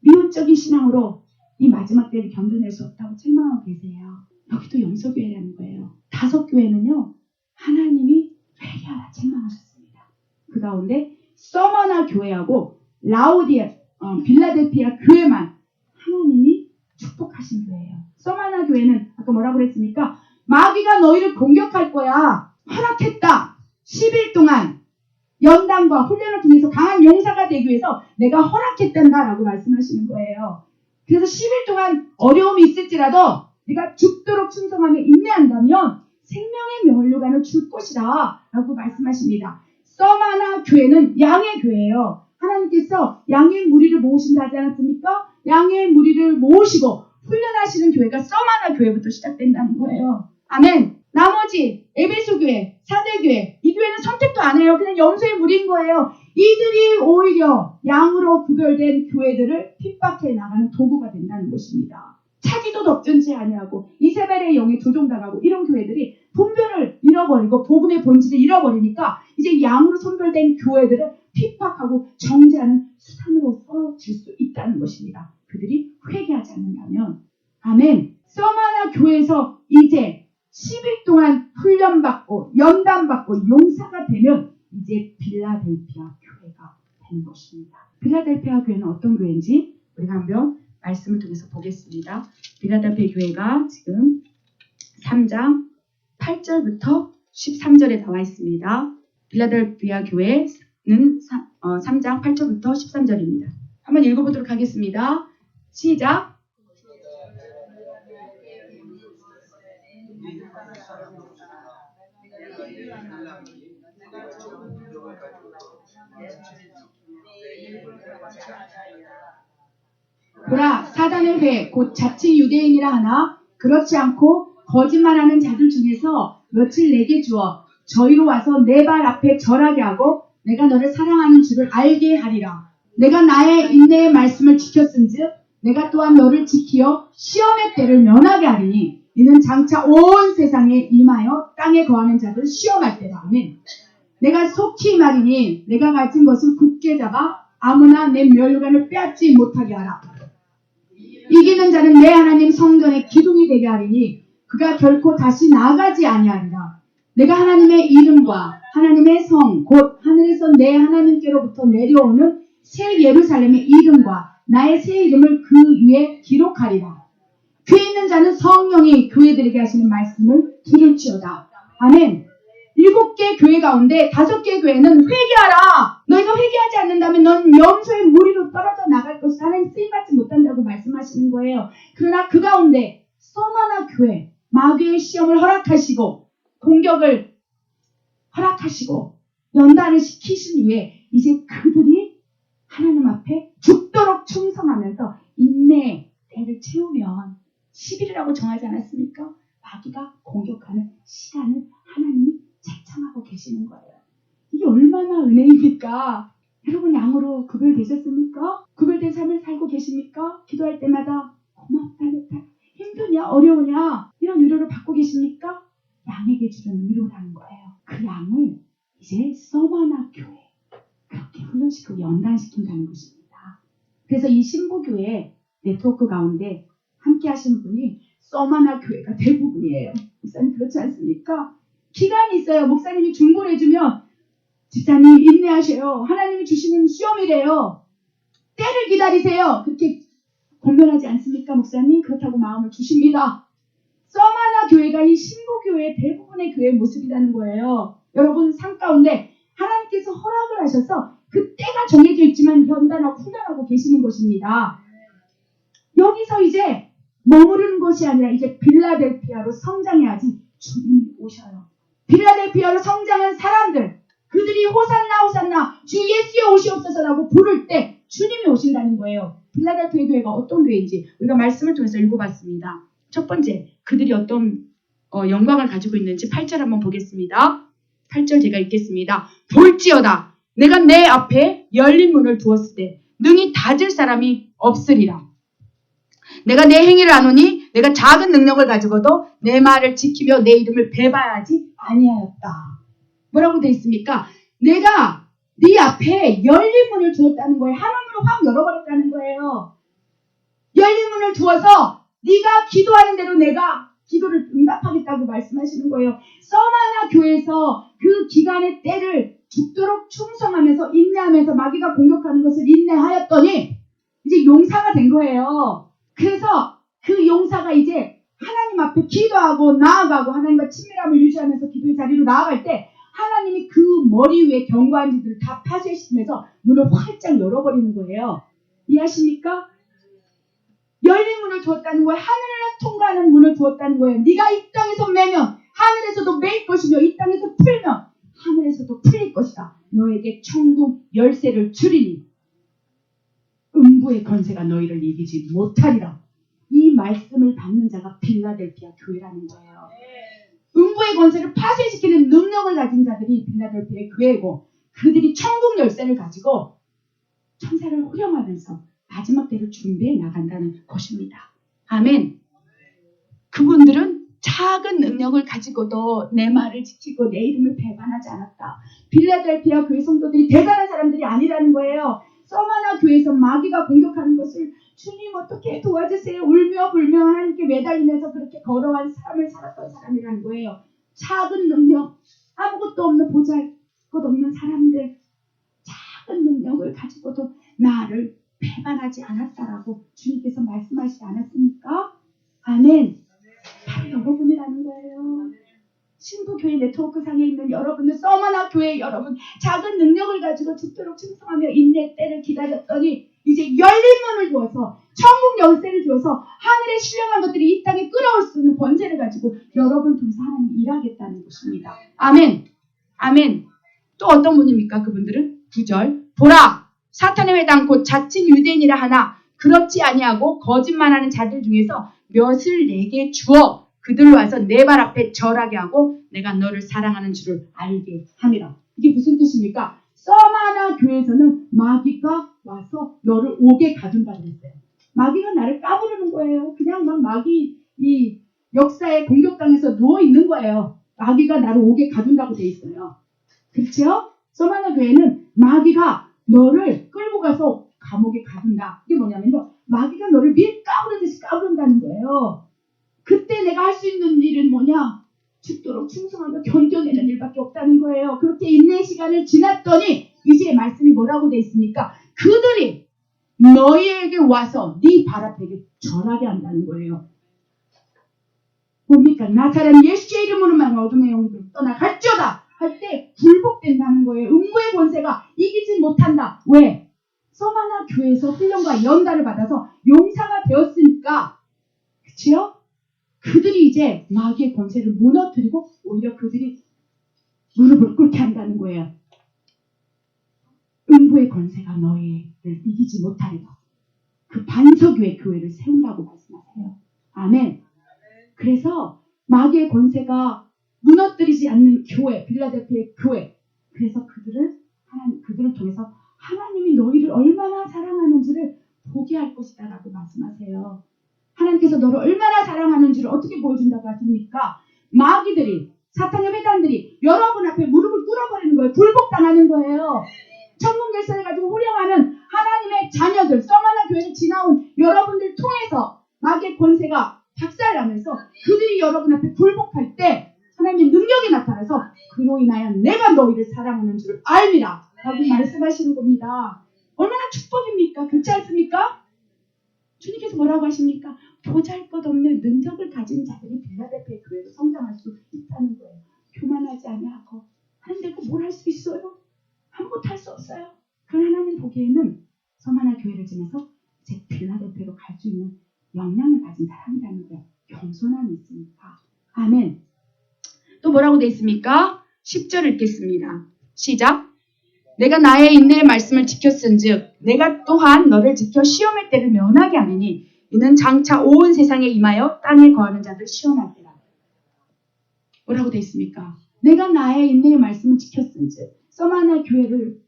미온적인 신앙으로 이 마지막 때를 견뎌낼 수 없다고 책망하고 계세요. 여기도 영서교회라는 거예요. 5교회는요. 하나님이 회개하라 책망하셨습니다. 그 가운데 서머나 교회하고 빌라델피아 교회만 하나님이 축복하신 교회예요. 서머나 교회는 아까 뭐라고 그랬습니까? 마귀가 너희를 공격할 거야. 허락했다. 10일 동안 연단과 훈련을 통해서 강한 용사가 되기 위해서 내가 허락했단다라고 말씀하시는 거예요. 그래서 10일 동안 어려움이 있을지라도 네가 죽도록 충성하며 인내한다면 생명의 면류관을 줄 것이다 라고 말씀하십니다. 서마나 교회는 양의 교회예요. 하나님께서 양의 무리를 모으신다 하지 않았습니까? 양의 무리를 모으시고 훈련하시는 교회가 서마나 교회부터 시작된다는 거예요. 아멘. 나머지 에베소 교회, 사대교회, 이 교회는 선택도 안 해요. 그냥 염소의 무리인 거예요. 이들이 오히려 양으로 구별된 교회들을 핍박해 나가는 도구가 된다는 것입니다. 차지도 덥든지 아니하고 이세벨의 영에 조종당하고 이런 교회들이 분별을 잃어버리고 복음의 본질을 잃어버리니까 이제 양으로 선별된 교회들을 핍박하고 정죄하는 수단으로 써질 수 있다는 것입니다. 그들이 회개하지 않는다면. 아멘. 서마나 교회에서 이제 10일 동안 훈련받고 연단받고 용사가 되면 이제 빌라델피아 교회가 되는 것입니다. 빌라델피아 교회는 어떤 교회인지 우리가 한번 말씀을 통해서 보겠습니다. 빌라델피아 교회가 지금 3장 8절부터 13절에 나와 있습니다. 빌라델피아 교회 3장 8절부터 13절입니다. 한번 읽어보도록 하겠습니다. 시작. 보라, 사단의 회, 곧 자칭 유대인이라 하나 그렇지 않고 거짓말하는 자들 중에서 며칠 내게 주어 저희로 와서 내 발 앞에 절하게 하고 내가 너를 사랑하는 줄을 알게 하리라. 내가 나의 인내의 말씀을 지켰은즉 내가 또한 너를 지키어 시험의 때를 면하게 하리니 이는 장차 온 세상에 임하여 땅에 거하는 자들 시험할 때라. 아멘. 내가 속히 말이니 내가 가진 것을 굳게 잡아 아무나 내 면류관을 빼앗지 못하게 하라. 이기는 자는 내 하나님 성전의 기둥이 되게 하리니 그가 결코 다시 나가지 아니하리라. 내가 하나님의 이름과 하나님의 성 곧 하늘에서 내 하나님께로부터 내려오는 새 예루살렘의 이름과 나의 새 이름을 그 위에 기록하리라. 귀 있는 자는 성령이 교회들에게 하시는 말씀을 들을지어다. 아멘. 7개 교회 가운데 5개 교회는 회개하라. 너희가 회개하지 않는다면 넌 염소의 무리로 떨어져 나갈 것이다. 하나님 쓰임받지 못한다고 말씀하시는 거예요. 그러나 그 가운데 서머나 교회 마귀의 시험을 허락하시고 공격을 허락하시고 연단을 시키신 후에 이제 그들이 하나님 앞에 죽도록 충성하면서 인내의 때를 채우면 10일이라고 정하지 않았습니까? 마귀가 공격하는 시간을 하나님이 책정하고 계시는 거예요. 이게 얼마나 은혜입니까? 여러분 양으로 구별되셨습니까? 구별된 삶을 살고 계십니까? 기도할 때마다 고맙다, 힘드냐, 어려우냐 이런 위로를 받고 계십니까? 양에게 주는 위로라는 거예요. 그 양을 이제 서머나 교회 그렇게 훈련시키고 연단시킨다는 것입니다. 그래서 이 신부교회 네트워크 가운데 함께 하시는 분이 서머나 교회가 대부분이에요. 목사님 그렇지 않습니까? 기간이 있어요. 목사님이 중보를 해주면 집사님 인내하셔요. 하나님이 주시는 시험이래요. 때를 기다리세요. 그렇게 권면하지 않습니까 목사님? 그렇다고 마음을 주십니다. 서머나 교회가 이 신부교회의 대부분의 교회의 모습이라는 거예요. 여러분 삶 가운데 하나님께서 허락을 하셔서 그 때가 정해져 있지만 연단하고 훈련하고 계시는 것입니다. 여기서 이제 머무르는 것이 아니라 이제 빌라델피아로 성장해야지 주님이 오셔요. 빌라델피아로 성장한 사람들 그들이 호산나 호산나 주 예수의 오시옵소서라고 부를 때 주님이 오신다는 거예요. 빌라델피아 교회가 어떤 교회인지 우리가 말씀을 통해서 읽어봤습니다. 첫 번째 그들이 어떤 영광을 가지고 있는지 8절 한번 보겠습니다. 8절 제가 읽겠습니다. 볼지어다 내가 내 앞에 열린 문을 두었을 때 능히 닫을 사람이 없으리라. 내가 내 행위를 아노니 내가 작은 능력을 가지고도 내 말을 지키며 내 이름을 배반하지 아니하였다. 뭐라고 되어 있습니까? 내가 네 앞에 열린 문을 두었다는 거예요. 하나님으로 확 열어버렸다는 거예요. 열린 문을 두어서 네가 기도하는 대로 내가 기도를 응답하겠다고 말씀하시는 거예요. 서머나 교회에서 그 기간의 때를 죽도록 충성하면서 인내하면서 마귀가 공격하는 것을 인내하였더니 이제 용사가 된 거예요. 그래서 그 용사가 이제 하나님 앞에 기도하고 나아가고 하나님과 친밀함을 유지하면서 기도의 자리로 나아갈 때 하나님이 그 머리 위에 견고한지들을 다 파쇄시키면서 문을 활짝 열어버리는 거예요. 이해하십니까? 열린 문을 두었다는 거예요. 하늘을 통과하는 문을 두었다는 거예요. 네가 이 땅에서 매면 하늘에서도 매일 것이며 이 땅에서 풀면 하늘에서도 풀릴 것이다. 너에게 천국 열쇠를 주리니 음부의 권세가 너희를 이기지 못하리라. 이 말씀을 받는 자가 빌라델피아 교회라는 거예요. 음부의 권세를 파쇄시키는 능력을 가진 자들이 빌라델피아의 교회고 그들이 천국 열쇠를 가지고 천사를 호령하면서 마지막 때를 준비해 나간다는 것입니다. 아멘. 그분들은 작은 능력을 가지고도 내 말을 지키고 내 이름을 배반하지 않았다. 빌라델피아 교회 성도들이 대단한 사람들이 아니라는 거예요. 서머나 교회에서 마귀가 공격하는 것을 주님 어떻게 도와주세요. 울며 불며 하나님께 매달리면서 그렇게 걸어간 삶을 살았던 사람이라는 거예요. 작은 능력, 아무것도 없는 보잘것없는 사람들, 작은 능력을 가지고도 나를 배반하지 않았다라고 주님께서 말씀하시지 않았습니까? 아멘. 바로 여러분이라는 거예요. 신부교회 네트워크상에 있는 여러분들, 서머나 교회 여러분, 작은 능력을 가지고 죽도록 충성하며 인내 때를 기다렸더니 이제 열린 문을 주어서, 천국 열쇠를 주어서 하늘의 신령한 것들이 이 땅에 끌어올 수 있는 권세를 가지고 여러분을 통해서 하나님 일하겠다는 것입니다. 아멘. 아멘. 또 어떤 분입니까? 그분들은 9절. 보라, 사탄의 회당 곧 자칭 유대인이라 하나 그렇지 아니하고 거짓말하는 자들 중에서 몇을 내게 주어 그들을 와서 내 발 앞에 절하게 하고 내가 너를 사랑하는 줄을 알게 함이라. 이게 무슨 뜻입니까? 서마나 교회에서는 마귀가 와서 너를 옥에 가둔다 그랬어요. 마귀가 나를 까부르는 거예요. 그냥 막 마귀 이 역사에 공격당해서 누워있는 거예요. 마귀가 나를 옥에 가둔다고 돼 있어요. 그렇죠? 서마나 교회는 마귀가 너를 끌고 가서 감옥에 가둔다. 이게 뭐냐면요. 마귀가 너를 밀 까부르듯이 까부른다는 거예요. 그때 내가 할 수 있는 일은 뭐냐? 죽도록 충성하며 견뎌내는 일밖에 없다는 거예요. 그렇게 인내의 시간을 지났더니 이제 말씀이 뭐라고 돼 있습니까? 그들이 너희에게 와서 네 발 앞에 절하게 한다는 거예요. 뭡니까? 나사렛 예수의 이름으로만 어둠의 영들 떠나갈지어다 할 때 굴복된다는 거예요. 음부의 권세가 이기지 못한다. 왜? 서마나 교회에서 훈련과 연단을 받아서 용사가 되었으니까. 그치요? 그들이 이제 마귀의 권세를 무너뜨리고 오히려 그들이 무릎을 꿇게 한다는 거예요. 음부의 권세가 너희를 이기지 못하리라. 그 반석의 교회를 세운다고 말씀하세요. 아멘. 그래서 마귀의 권세가 무너뜨리지 않는 교회, 빌라델피아의 교회. 그래서 그들을 통해서 하나님이 너희를 얼마나 사랑하는지를 보게 할 것이다라고 말씀하세요. 하나님께서 너를 얼마나 사랑하는지를 어떻게 보여준다고 하십니까? 마귀들이, 사탄의 회단들이 여러분 앞에 무릎을 꿇어버리는 거예요. 불복당하는 거예요. 천국 열쇠를 가지고 호령하는 하나님의 자녀들, 서마나 교회를 지나온 여러분들 통해서 마귀의 권세가 박살나면서 그들이 여러분 앞에 불복할 때 하나님의 능력이 나타나서 그로 인하여 내가 너희를 사랑하는 줄을 알미라 라고 말씀하시는 겁니다. 얼마나 축복입니까? 그렇지 않습니까? 주님께서 뭐라고 하십니까? 보잘것없는 능력을 가진 자들이 빌라델피아 교회로 성장할 수 있다는 거예요. 교만하지 아니하고 하나님 뭘 할 수 있어요? 아무것도 할 수 없어요. 그런 하나님 보기에는 서마나 교회를 지나서 제 빌라델피아로 갈 수 있는 역량을 가진 사람이라는 거예요. 겸손함이 있으니까. 아멘. 또 뭐라고 되어 있습니까? 10절 읽겠습니다. 시작. 내가 나의 인내의 말씀을 지켰은즉 내가 또한 너를 지켜 시험의 때를 면하게 하리니 이는 장차 온 세상에 임하여 땅에 거하는 자들 시험할 때라. 뭐라고 되어 있습니까? 내가 나의 인내의 말씀을 지켰은즉 서마나 교회를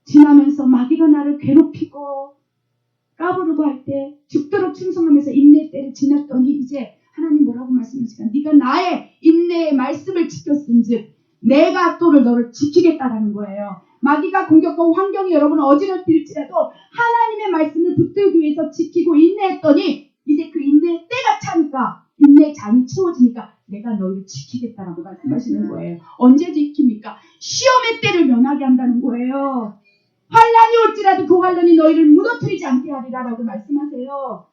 지나면서 마귀가 나를 괴롭히고 까부르고 할 때 죽도록 충성하면서 인내의 때를 지났더니 이제 하나님 뭐라고 말씀하시까? 네가 나의 인내의 말씀을 지켰은즉 내가 또를 너를 지키겠다라는 거예요. 마귀가 공격하고 환경이 여러분을 어지럽힐지라도 하나님의 말씀을 붙들기 위해서 지키고 인내했더니 이제 그 인내의 때가 차니까 인내의 잔이 채워지니까 내가 너희를 지키겠다라고 말씀하시는 거예요. 언제 지킵니까? 시험의 때를 면하게 한다는 거예요. 환난이 올지라도 그 환난이 너희를 무너뜨리지 않게 하리라라고 말씀하세요.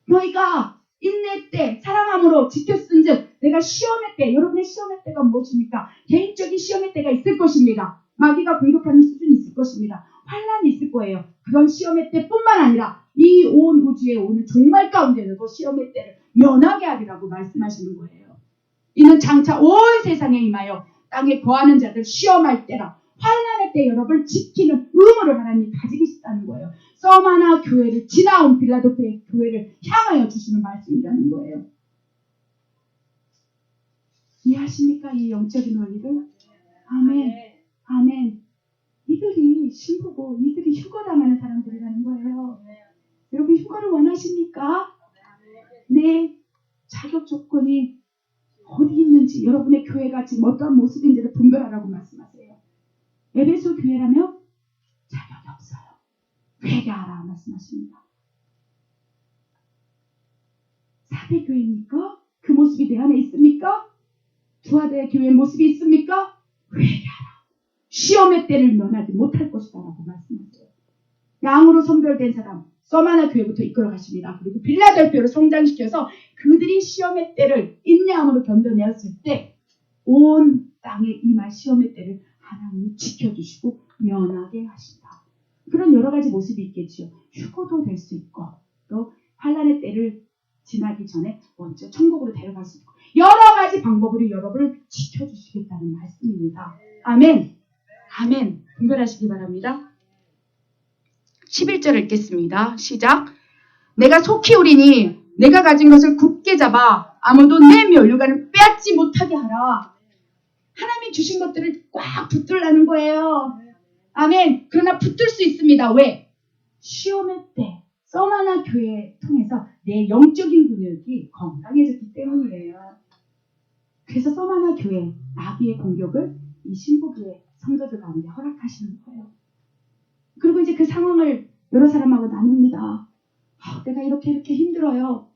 너희가 인내 때 사랑함으로 지켰은즉 내가 시험의 때, 여러분의 시험의 때가 무엇입니까? 개인적인 시험의 때가 있을 것입니다. 마귀가 공격하는 수준이 있을 것입니다. 환난이 있을 거예요. 그런 시험의 때뿐만 아니라 이 온 우주에 오는 종말 가운데서도 시험의 때를 면하게 하리라고 말씀하시는 거예요. 이는 장차 온 세상에 임하여 땅에 거하는 자들 시험할 때라. 환난의 때 여러분을 지키는 의무를 하나님이 가지고 있다는 거예요. 서마나 교회를 지나온 빌라델피아 교회를 향하여 주시는 말씀이라는 거예요. 이해하십니까? 이 영적인 원리를? 아멘. 아멘. 이들이 신부고 이들이 휴거당하는 사람들이라는 거예요. 여러분 휴거를 원하십니까? 네. 자격 조건이 어디 있는지 여러분의 교회가 지금 어떠한 모습인지를 분별하라고 말씀하세요. 에베소 교회라며 자격이 없어요. 회개하라 말씀하십니다. 사대 교회입니까? 그 모습이 내 안에 있습니까? 두아대 교회의 모습이 있습니까? 회개하라. 시험의 때를 면하지 못할 것이다 라고 말씀하세요. 양으로 선별된 사람 서마나 교회부터 이끌어 가십니다. 그리고 빌라델피아로 성장시켜서 그들이 시험의 때를 인내함으로 견뎌내었을 때 온 땅에 임할 시험의 때를 하나님이 지켜주시고 면하게 하신다. 그런 여러 가지 모습이 있겠지요. 휴거도 될 수 있고 또 환난의 때를 지나기 전에 먼저 천국으로 데려갈 수 있고 여러 가지 방법으로 여러분을 지켜주시겠다는 말씀입니다. 아멘. 아멘. 분별하시기 바랍니다. 11절 읽겠습니다. 시작. 내가 속히 오리니 내가 가진 것을 굳게 잡아 아무도 내 면류관을 빼앗지 못하게 하라. 하나님이 주신 것들을 꽉 붙들라는 거예요. 아멘. 그러나 붙들 수 있습니다. 왜? 시험의 때 서마나 교회 통해서 내 영적인 근육이 건강해졌기 때문이에요. 그래서 서마나 교회 마귀의 공격을 이 신부교회 성도들 가운데 허락하시는 거예요. 그리고 이제 그 상황을 여러 사람하고 나눕니다. 내가 이렇게 힘들어요.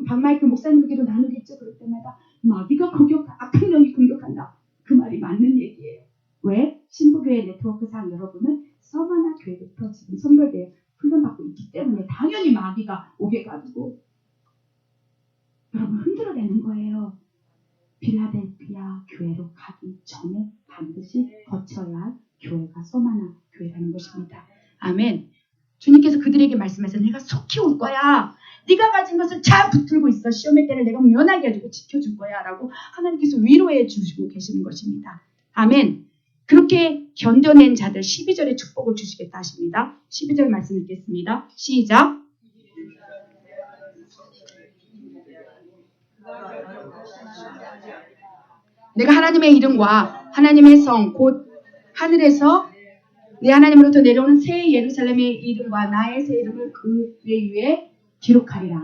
박마이클 목사님에게도 나누겠죠. 그럴 때마다 마귀가 악한 영이 공격한다. 그 말이 맞는 얘기예요. 왜? 신부교회 네트워크상 여러분은 서마나 교회부터 지금 선별대에 훈련받고 있기 때문에 당연히 마귀가 오게가지고 여러분 흔들어내는 거예요. 빌라델피아 교회로 가기 전에 반드시 거쳐야 할 교회가 서마나 교회라는 것입니다. 아멘. 주님께서 그들에게 말씀하셔서 내가 속히 올 거야. 네가 가진 것을 잘 붙들고 있어. 시험의 때를 내가 면하게 해주고 지켜줄 거야. 라고 하나님께서 위로해 주시고 계시는 것입니다. 아멘. 그렇게 견뎌낸 자들 12절의 축복을 주시겠다 하십니다. 12절 말씀 읽겠습니다. 시작. 내가 하나님의 이름과 하나님의 성 곧 하늘에서 내 하나님으로부터 내려오는 새 예루살렘의 이름과 나의 새 이름을 그 위에 기록하리라.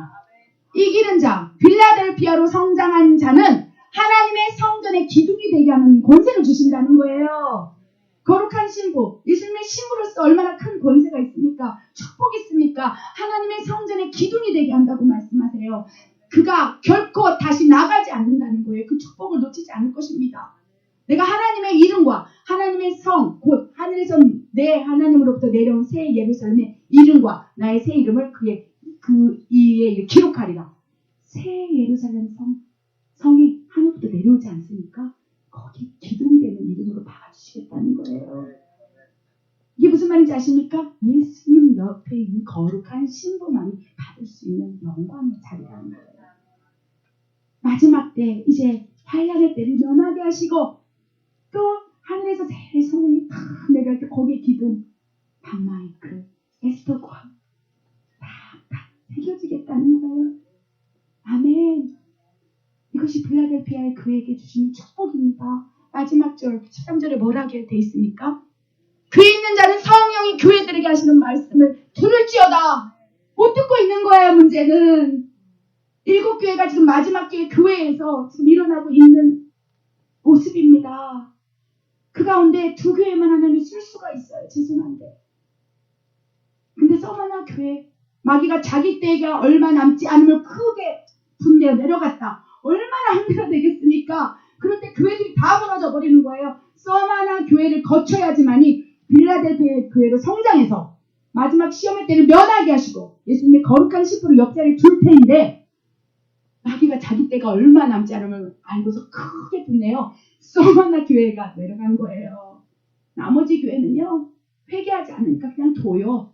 이기는 자, 빌라델피아로 성장한 자는 하나님의 성전의 기둥이 되게 하는 권세를 주신다는 거예요. 거룩한 신부, 예수님의 신부로서 얼마나 큰 권세가 있습니까? 축복이 있습니까? 하나님의 성전의 기둥이 되게 한다고 말씀하세요. 그가 결코 다시 나가지 않는다는 거예요. 그 축복을 놓치지 않을 것입니다. 내가 하나님의 이름과 하나님의 성, 곧 하늘에서 내 하나님으로부터 내려온 새 예루살렘의 이름과 나의 새 이름을 그 위에 기록하리라. 새 예루살렘 성이 하늘부터 내려오지 않습니까? 거기 기둥되는 이름으로 박아주시겠다는 거예요. 이게 무슨 말인지 아십니까? 예수님 옆에 있는 거룩한 신부만이 받을 수 있는 영광의 자리라는 거예요. 마지막 때 이제 환난의 때를 면하게 하시고 또 하늘에서 새 성령이 탁 내려올 때 거기에 기둥, 박마이클, 에스더과 탁탁 새겨지겠다는 거예요. 아멘. 이것이 빌라델피아의 교회에게 주시는 축복입니다. 마지막 절 13절에 뭐라고 되어 있습니까? 귀 있는 자는 성령이 교회들에게 하시는 말씀을 들을지어다. 못 듣고 있는 거예요. 문제는 7교회가 지금 마지막 교회에서 지금 일어나고 있는 모습입니다. 그 가운데 2교회만 하나님이 쓸 수가 있어요. 죄송한데. 근데 서마나 교회 마귀가 자기 때가 얼마 남지 않으면 크게 분내어 내려갔다. 얼마나 힘들어 되겠습니까? 그럴 때 교회들이 다 무너져 버리는 거예요. 서마나 교회를 거쳐야지만이 빌라델피아 교회로 성장해서 마지막 시험의 때를 면하게 하시고 예수님의 거룩한 신부를 옆자리에 둘 테인데 마귀가 자기 때가 얼마 남지 않으면 알고서 크게 분내요. 서마나 교회가 내려간 거예요. 나머지 교회는요. 회개하지 않으니까 그냥 둬요.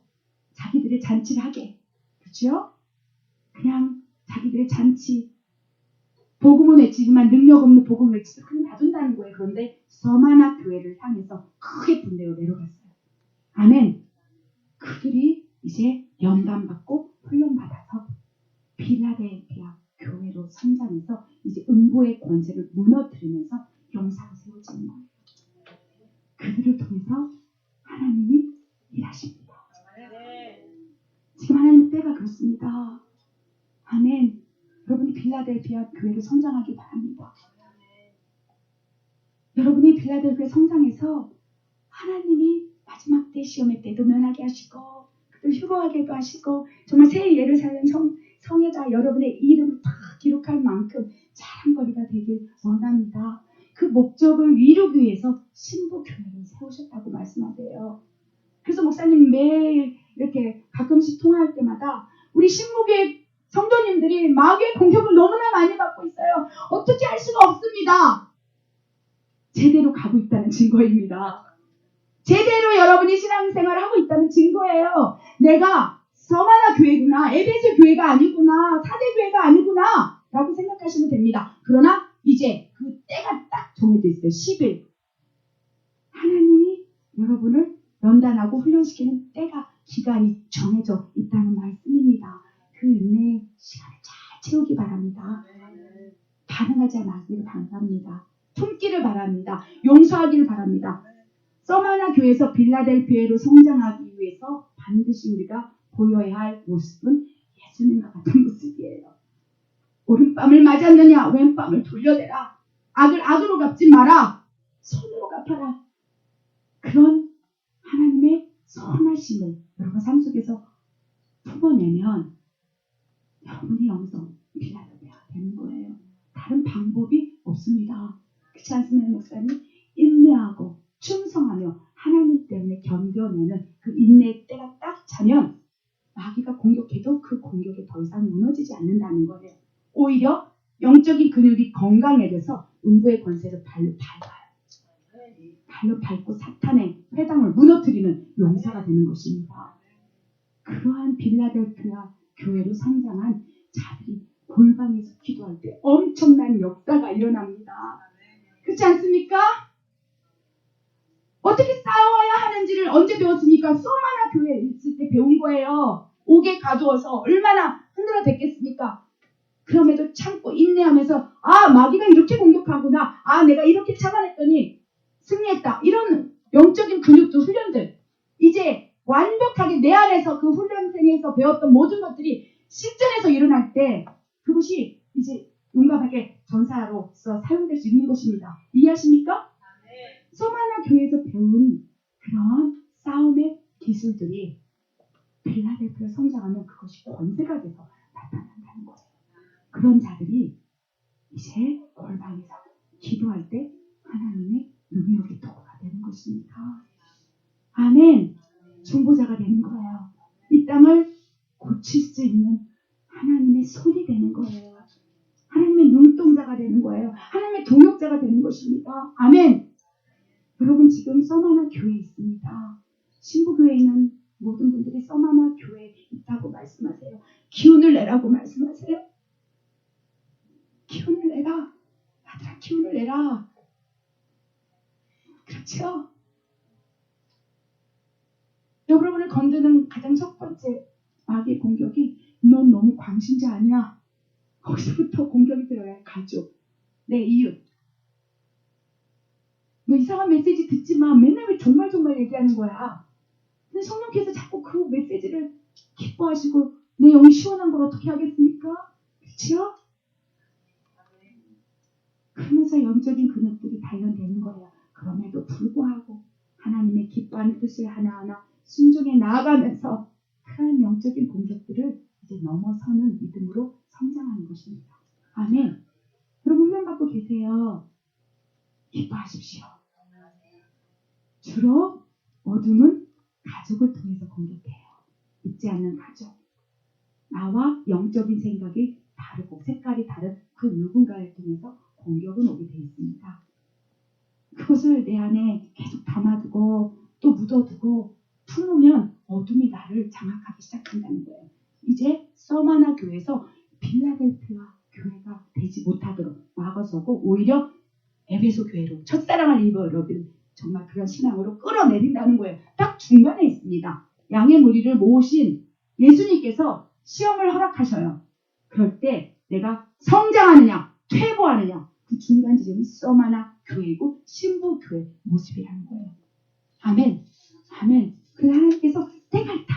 자기들의 잔치를 하게. 그렇죠? 그냥 자기들의 잔치. 복음은 외치지만 능력 없는 복음을 외치면 그냥 놔둔다는 거예요. 그런데 서마나 교회를 향해서 크게 분내어 내려갔어요. 아멘. 그들이 이제 연단받고 훈련받아서 빌라델피아 교회로 성장해서 이제 음보의 권세를 무너뜨리면서 영사로 세워지는 거예요. 그들을 통해서 하나님이 일하십니다. 지금 하나님 때가 그렇습니다. 아멘. 여러분이 빌라델피아 교회로 성장하기 바랍니다. 여러분이 빌라델피아 성장해서 하나님이 마지막 때 시험의 때도 면하게 하시고 또 휴거하게도 하시고 정말 새 예루살렘 성에다 여러분의 이름을 다 기록할 만큼 자랑거리가 되길 원합니다. 그 목적을 이루기 위해서 신부교회를 세우셨다고 말씀하세요. 그래서 목사님 매일 이렇게 가끔씩 통화할 때마다 우리 신부교회 성도님들이 마귀의 공격을 너무나 많이 받고 있어요. 어떻게 할 수가 없습니다. 제대로 가고 있다는 증거입니다. 제대로 여러분이 신앙생활을 하고 있다는 증거예요. 내가 서마나 교회구나, 에베소 교회가 아니구나, 사대 교회가 아니구나 라고 생각하시면 됩니다. 그러나 이제 그 때가 딱 정해져 있어요. 10일. 하나님이 여러분을 연단하고 훈련시키는 때가, 기간이 정해져 있다는 말씀입니다. 그 인내의 시간을 잘 채우기 바랍니다. 반응하지 않기를 바랍니다. 품기를 바랍니다. 용서하기를 바랍니다. 서마나 교회에서 빌라델피아로 성장하기 위해서 반드시 우리가 보여야 할 모습은 예수님과 같은 모습이에요. 오른밤을 맞았느냐 왼밤을 돌려대라. 악을 악으로 갚지 마라. 손으로 갚아라. 그런 하나님의 선하심을 여러분 삶 속에서 품어내면 여러분이 여기서 빌라델피아가 되는 거예요. 다른 방법이 없습니다. 그렇지 않습니까, 목사님? 인내하고 충성하며 하나님 때문에 견뎌내는 그 인내의 때가 딱 차면 마귀가 공격해도 그 공격에 더 이상 무너지지 않는다는 거예요. 오히려 영적인 근육이 건강해져서 음부의 권세를 발로 밟아요. 발로 밟고 사탄의 회당을 무너뜨리는 용사가 되는 것입니다. 그러한 빌라델피아 교회로 성장한 자들이 골방에서 기도할 때 엄청난 역사가 일어납니다. 그렇지 않습니까? 어떻게 싸워야 하는지를 언제 배웠습니까? 소마나 교회에 있을 때 배운 거예요. 옥에 가두어서 얼마나 흔들어댔겠습니까? 그럼에도 참고 인내하면서 마귀가 이렇게 공격하구나. 내가 이렇게 참아냈더니 승리했다. 이런 영적인 근육도 훈련들. 이제 완벽하게 내 안에서 그 훈련생에서 배웠던 모든 것들이 실전에서 일어날 때 그것이 이제 용감하게 전사로서 사용될 수 있는 것입니다. 이해하십니까? 소마나 교회에서 배운 그런 싸움의 기술들이 빌라델피아 성장하면 그것이 권세가 돼서 나타난다는 거예요. 그런 자들이 이제 골방에서 기도할 때 하나님의 능력의 도구가 되는 것입니다. 아멘. 중보자가 되는 거예요. 이 땅을 고칠 수 있는 하나님의 손이 되는 거예요. 하나님의 눈동자가 되는 거예요. 하나님의 동역자가 되는 것입니다. 아멘. 여러분 지금 서마나 교회에 있습니다. 신부교회에 있는 모든 분들이 서마나 교회에 있다고 말씀하세요. 기운을 내라고 말씀하세요. 기운을 내라. 아들아 기운을 내라. 그렇죠? 여러분을 건드는 가장 첫 번째 마귀의 공격이 넌 너무 광신자 아니야. 거기서부터 공격이 들어요. 가족, 내 이웃. 너 이상한 메시지 듣지 마. 맨날 왜 정말 얘기하는 거야. 근데 성령께서 자꾸 그 메시지를 기뻐하시고 내 영이 시원한 걸 어떻게 하겠습니까? 그렇죠? 그러면서 영적인 근육들이 단련되는 거예요. 그럼에도 불구하고 하나님의 기뻐하는 뜻을 하나하나 순종해 나아가면서 그런 영적인 공격들을 이제 넘어서는 믿음으로 성장하는 것입니다. 아멘. 여러분 훈련받고 계세요. 기뻐하십시오. 주로 어둠은 가족을 통해서 공격해요. 믿지 않는 가족. 나와 영적인 생각이 다르고 색깔이 다른 그 누군가를 통해서 공격은 오게 되어 있습니다. 그것을 내 안에 계속 담아두고 또 묻어두고 품으면 어둠이 나를 장악하기 시작한다는 거예요. 이제 서마나 교회에서 빌라델피아 교회가 되지 못하도록 막아서고 오히려 에베소 교회로 첫사랑을 입어 여러분 정말 그런 신앙으로 끌어내린다는 거예요. 딱 중간에 있습니다. 양의 무리를 모으신 예수님께서 시험을 허락하셔요. 그럴 때 내가 성장하느냐 퇴보하느냐 그 중간 지점이 서마나 교회이고 신부 교회 모습이라는 거예요. 아멘. 아멘. 그래서 하나님께서 때가 있다.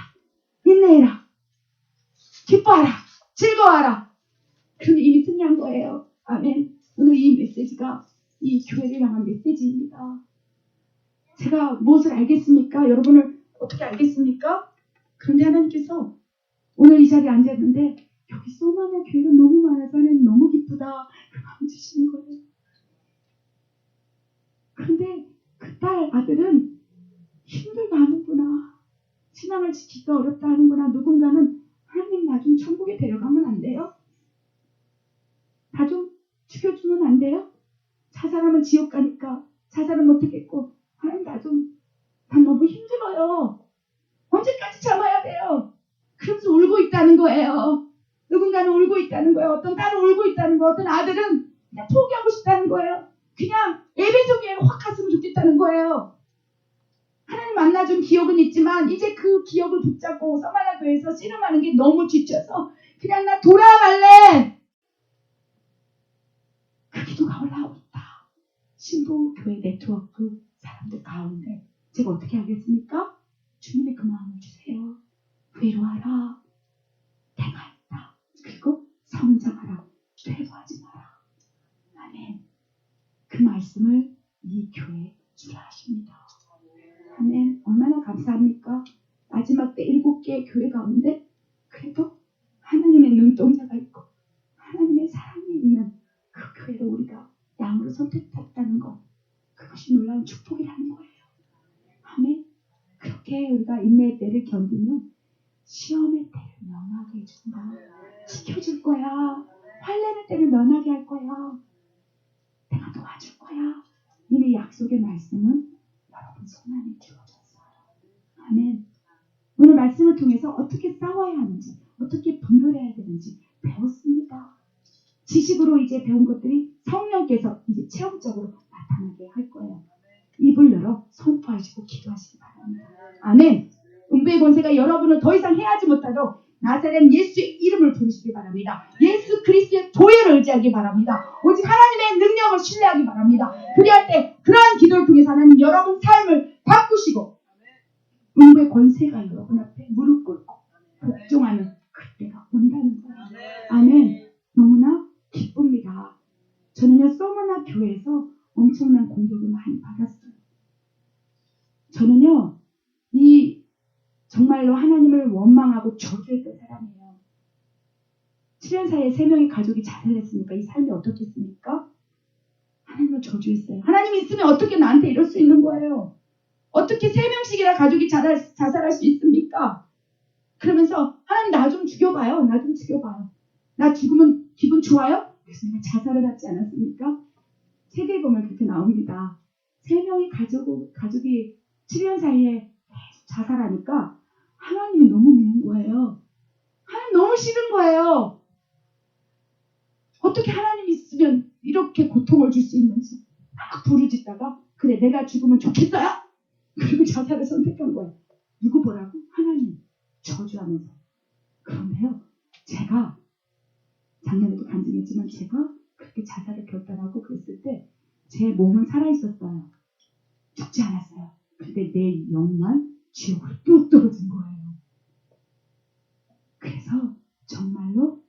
인내해라. 기뻐하라. 즐거워하라. 그런데 이미 승리한 거예요. 아멘. 오늘 이 메시지가 이 교회를 향한 메시지입니다. 제가 무엇을 알겠습니까? 여러분을 어떻게 알겠습니까? 그런데 하나님께서 오늘 이 자리에 앉았는데 여기 소마나 교회가 너무 많아서 하나님 너무 기쁘다. 그 마음 주시는 거예요. 그런데 그 딸 아들은 힘들다 하는구나. 신앙을 지키기가 어렵다 하는구나. 누군가는 하나님 나 좀 천국에 데려가면 안 돼요? 나 좀 죽여주면 안 돼요? 자살하면 지옥 가니까 자살은 못하겠고 하나님 나 너무 힘들어요. 언제까지 참아야 돼요? 그러면서 울고 있다는 거예요. 누군가는 울고 있다는 거예요. 어떤 딸은 울고 있다는 거예요. 어떤 아들은 그냥 포기하고 싶다는 거예요. 그냥 예배조기에 확 갔으면 좋겠다는 거예요. 하나님 만나준 기억은 있지만 이제 그 기억을 붙잡고 서마리아 교회에서 씨름하는 게 너무 지쳐서 그냥 나 돌아갈래. 그 기도가 올라오고 있다. 신부 교회 네트워크 사람들 가운데 제가 어떻게 하겠습니까? 주님의 그 마음을 주세요. 위로하라. 내가 있다. 그리고 성장하라. 퇴보하지 마라. 아멘. 그 말씀을 이 교회에 주라 하십니다. 아멘. 얼마나 감사합니까? 마지막 때 7개의 교회 가운데 그래도 하나님의 눈동자가 있고 하나님의 사랑이 있는 그 교회를 우리가 양으로 선택했다는 것, 그것이 놀라운 축복이라는 거예요. 아멘. 그렇게 우리가 인내의 때를 견디면 시험의 때를 면하게 해준다. 지켜줄 거야. 환난의 때를 면하게 할 거야. 내가 도와줄 거야. 이미 약속의 말씀은 여러분 손 안에 주어졌어요. 아멘. 오늘 말씀을 통해서 어떻게 싸워야 하는지, 어떻게 분별해야 되는지 배웠습니다. 지식으로 이제 배운 것들이 성령께서 이제 체험적으로 나타나게 할 거예요. 입을 열어 선포하시고 기도하시기 바랍니다. 아멘. 음부의 권세가 여러분을 더 이상 해하지 못하도록 나사렛 예수의 이름을 부르시기 바랍니다. 예수 그리스도의 도회를 의지하기 바랍니다. 오직 하나님의 능력을 신뢰하기 바랍니다. 그리할 때 그러한 기도를 통해서 하나님 여러분 삶을 바꾸시고 음부의 권세가 여러분 앞에 무릎 꿇고 복종하는 그때가 온다는 거예요. 아멘. 너무나 기쁩니다. 저는요 서머나 교회에서 엄청난 공격을 많이 받았어요. 저는요 정말로 하나님을 원망하고 저주했던 사람이에요. 7년 사이에 3명의 가족이 자살했으니까 이 삶이 어떻겠습니까? 하나님을 저주했어요. 하나님 있으면 어떻게 나한테 이럴 수 있는 거예요? 어떻게 3명씩이나 가족이 자살할 수 있습니까? 그러면서 하나님 나 좀 죽여봐요. 나 좀 죽여봐요. 나 죽으면 기분 좋아요? 그래서 내가 자살을 하지 않았습니까? 세계에 보면 그렇게 나옵니다. 3명의 가족이 7년 사이에 자살하니까 하나님이 너무 미운 거예요. 하나님 너무 싫은 거예요. 어떻게 하나님 있으면 이렇게 고통을 줄 수 있는지 막 부르짖다가 그래 내가 죽으면 좋겠어요? 그리고 자살을 선택한 거예요. 누구 보라고? 하나님 저주하면서. 그런데요 제가 작년에도 간증했지만 제가 그렇게 자살을 결단하고 그랬을 때 제 몸은 살아있었어요. 죽지 않았어요. 근데 내 영만 지옥으로 뚝 떨어진 거예요. 그래서 정말로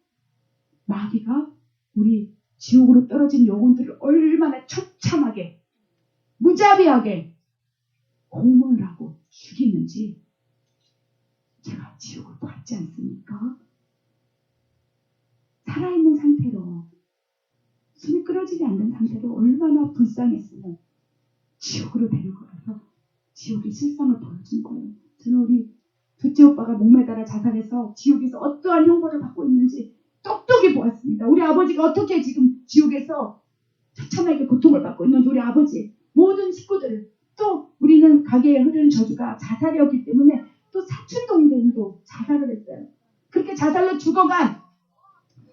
마귀가 우리 지옥으로 떨어진 영혼들을 얼마나 처참하게 무자비하게 고문을 하고 죽이는지 제가 지옥을 봤지 않습니까? 살아있는 상태로 숨이 끊어지지 않는 상태로 얼마나 불쌍했으면 지옥으로 데려가서 지옥의 실상을 보여준 거예요. 저는 우리 둘째 오빠가 목매달아 자살해서 지옥에서 어떠한 형벌을 받고 있는지 똑똑히 보았습니다. 우리 아버지가 어떻게 지금 지옥에서 처참하게 고통을 받고 있는지 우리 아버지 모든 식구들을 또 우리는 가게에 흐르는 저주가 자살이었기 때문에 또 사촌 동생도 자살을 했어요. 그렇게 자살로 죽어간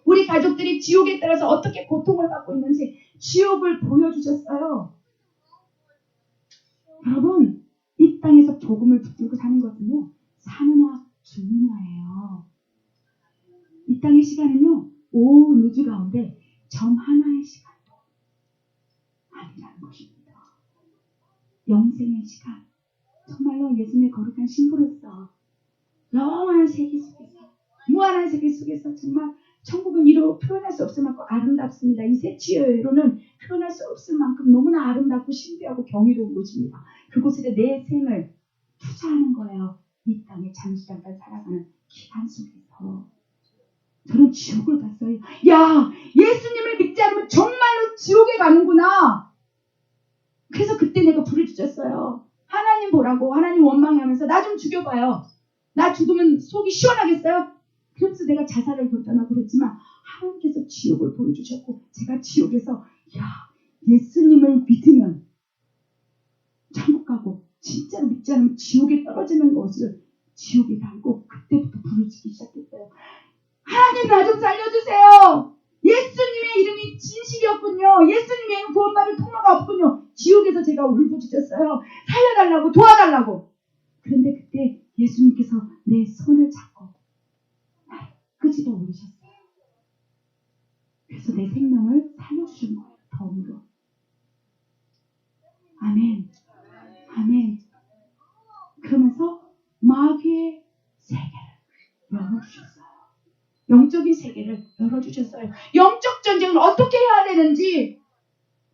우리 가족들이 지옥에 따라서 어떻게 고통을 받고 있는지 지옥을 보여주셨어요. 여러분 이 땅에서 복음을 붙들고 사는 것은요 사느냐 죽느냐예요. 이 땅의 시간은요 온 우주 가운데 점 하나의 시간도 아니라는 것입니다. 영생의 시간 정말로 예수님의 거룩한 신부로서 영원한 세계 속에서 무한한 세계 속에서 정말 천국은 이로 표현할 수 없을 만큼 아름답습니다. 이 세치여로는 표현할 수 없을 만큼 너무나 아름답고 신비하고 경이로운 곳입니다. 그곳에 내 생을 투자하는 거예요. 이 땅에 잠시 잠깐 살아가는 기간 속에서. 저는 지옥을 갔어요. 야, 예수님을 믿지 않으면 정말로 지옥에 가는구나. 그래서 그때 내가 부르짖었어요. 하나님 보라고, 하나님 원망하면서 나 좀 죽여봐요. 나 죽으면 속이 시원하겠어요? 그래서 내가 자살을 결단하고 그랬지만 하나님께서 지옥을 보여주셨고 제가 지옥에서 야 예수님을 믿으면 천국 가고 진짜로 믿지 않으면 지옥에 떨어지는 것을 지옥에 담고 그때부터 부르짖기 시작했어요. 하나님 나 좀 살려주세요. 예수님의 이름이 진실이었군요. 예수님 외에는 구원받을 통로가 없군요. 지옥에서 제가 울부짖었어요. 살려달라고, 도와달라고. 그런데 그때 예수님께서 내 손을 잡고 날 끄집어 올리셨어요. 그래서 내 생명을 살려주신 거예요. 덤으로. 아멘. 아멘. 그러면서 마귀의 세계를 열어주셨어요. 영적인 세계를 열어주셨어요. 영적 전쟁을 어떻게 해야 되는지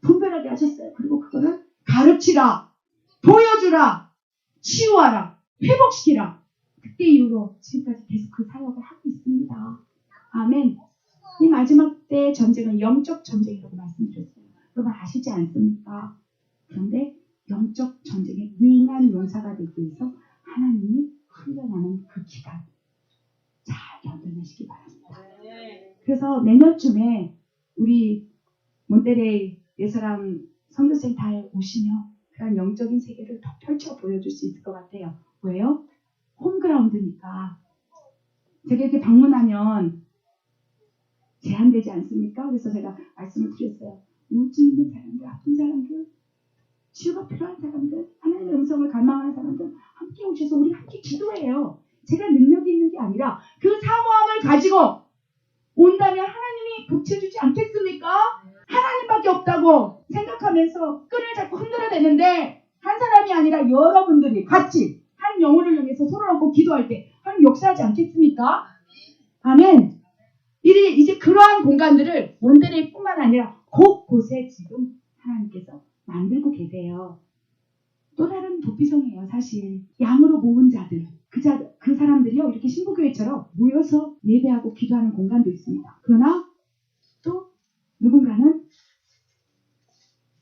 분별하게 하셨어요. 그리고 그거를 가르치라, 보여주라, 치유하라, 회복시키라. 그때 이후로 지금까지 계속 그 사역을 하고 있습니다. 아멘. 이 마지막 때의 전쟁은 영적 전쟁이라고 말씀드렸어요. 여러분 아시지 않습니까? 그런데 영적 전쟁에 능한 용사가 되기 위해서 하나님이 훈련하는 그 기간 잘 견뎌내시기 바랍니다. 그래서 내년쯤에 우리 몬테레이 예사랑 선교센터에 오시면 그런 영적인 세계를 더 펼쳐 보여줄 수 있을 것 같아요. 왜요? 홈그라운드니까. 제가 이렇게 방문하면 제한되지 않습니까? 그래서 제가 말씀을 드렸어요. 우울증 있는 사람들, 아픈 사람들, 치유가 필요한 사람들, 하나님의 음성을 갈망하는 사람들 함께 오셔서 우리 함께 기도해요. 제가 능력이 있는 게 아니라 그 사모함을 가지고 온다면 하나님이 고쳐주지 않겠습니까? 하나님밖에 없다고 생각하면서 끈을 잡고 흔들어대는데 한 사람이 아니라 여러분들이 같이 한 영혼을 향해서 손을 얹고 기도할 때 하나님 역사하지 않겠습니까? 아멘. 이제 그러한 공간들을 몬테레이뿐만 아니라 곳곳에 지금 하나님께서 만들고 계세요. 또 다른 도피성이에요. 사실 양으로 모은 자들, 그 사람들이요 이렇게 신부교회처럼 모여서 예배하고 기도하는 공간도 있습니다. 그러나 또 누군가는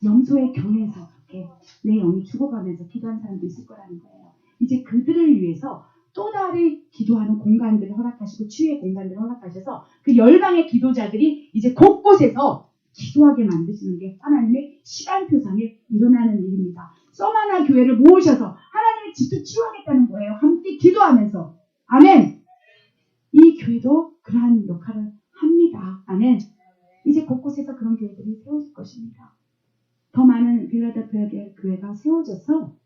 영소의 교회에서 그렇게 내 영이 죽어가면서 기도하는 사람도 있을 거라는 거예요. 이제 그들을 위해서 또 다른 기도하는 공간들을 허락하시고 치유의 공간들을 허락하셔서 그 열방의 기도자들이 이제 곳곳에서 기도하게 만드시는 게 하나님의 시간표상에 일어나는 일입니다. 서마나 교회를 모으셔서 하나님의 집도 치유하겠다는 거예요. 함께 기도하면서. 아멘. 이 교회도 그러한 역할을 합니다. 아멘. 이제 곳곳에서 그런 교회들이 세워질 것입니다. 더 많은 빌라델피아 교회가 세워져서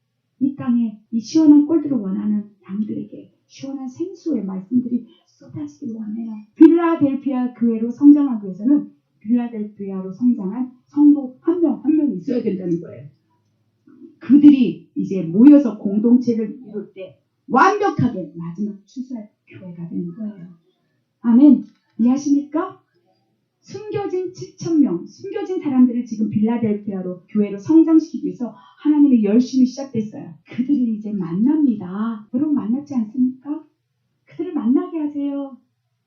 이 땅에 이 시원한 꼴들을 원하는 양들에게 시원한 생수의 말씀들이 쏟아지길 원해요. 빌라델피아 교회로 성장하기 위해서는 빌라델피아로 성장한 성도 한 명 있어야 된다는 거예요. 그들이 이제 모여서 공동체를 이룰 때 완벽하게 마지막 추수할 교회가 되는 거예요. 아멘. 이해하십니까? 숨겨진 7,000명, 숨겨진 사람들을 지금 빌라델피아로 교회로 성장시키기 위해서 하나님의 열심히 시작됐어요. 그들을 이제 만납니다. 여러분 만났지 않습니까? 그들을 만나게 하세요.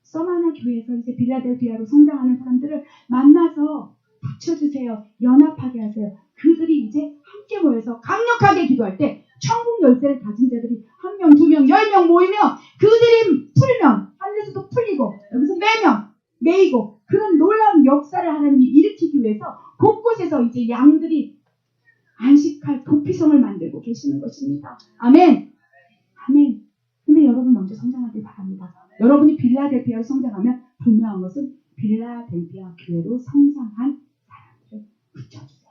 서마나 교회에서 이제 빌라델피아로 성장하는 사람들을 만나서 붙여주세요. 연합하게 하세요. 그들이 이제 함께 모여서 강력하게 기도할 때 천국 열쇠를 가진 자들이 1명, 2명, 10명 모이면 그들이 풀면 하늘에서도 풀리고 여기서 매이고 그런 놀라운 역사를 하나님이 일으키기 위해서 곳곳에서 이제 양들이 안식할 도피성을 만들고 계시는 것입니다. 아멘. 아멘. 근데 여러분 먼저 성장하길 바랍니다. 여러분이 빌라델피아로 성장하면 분명한 것은 빌라델피아 교회로 성장한 사람들을 붙여주세요.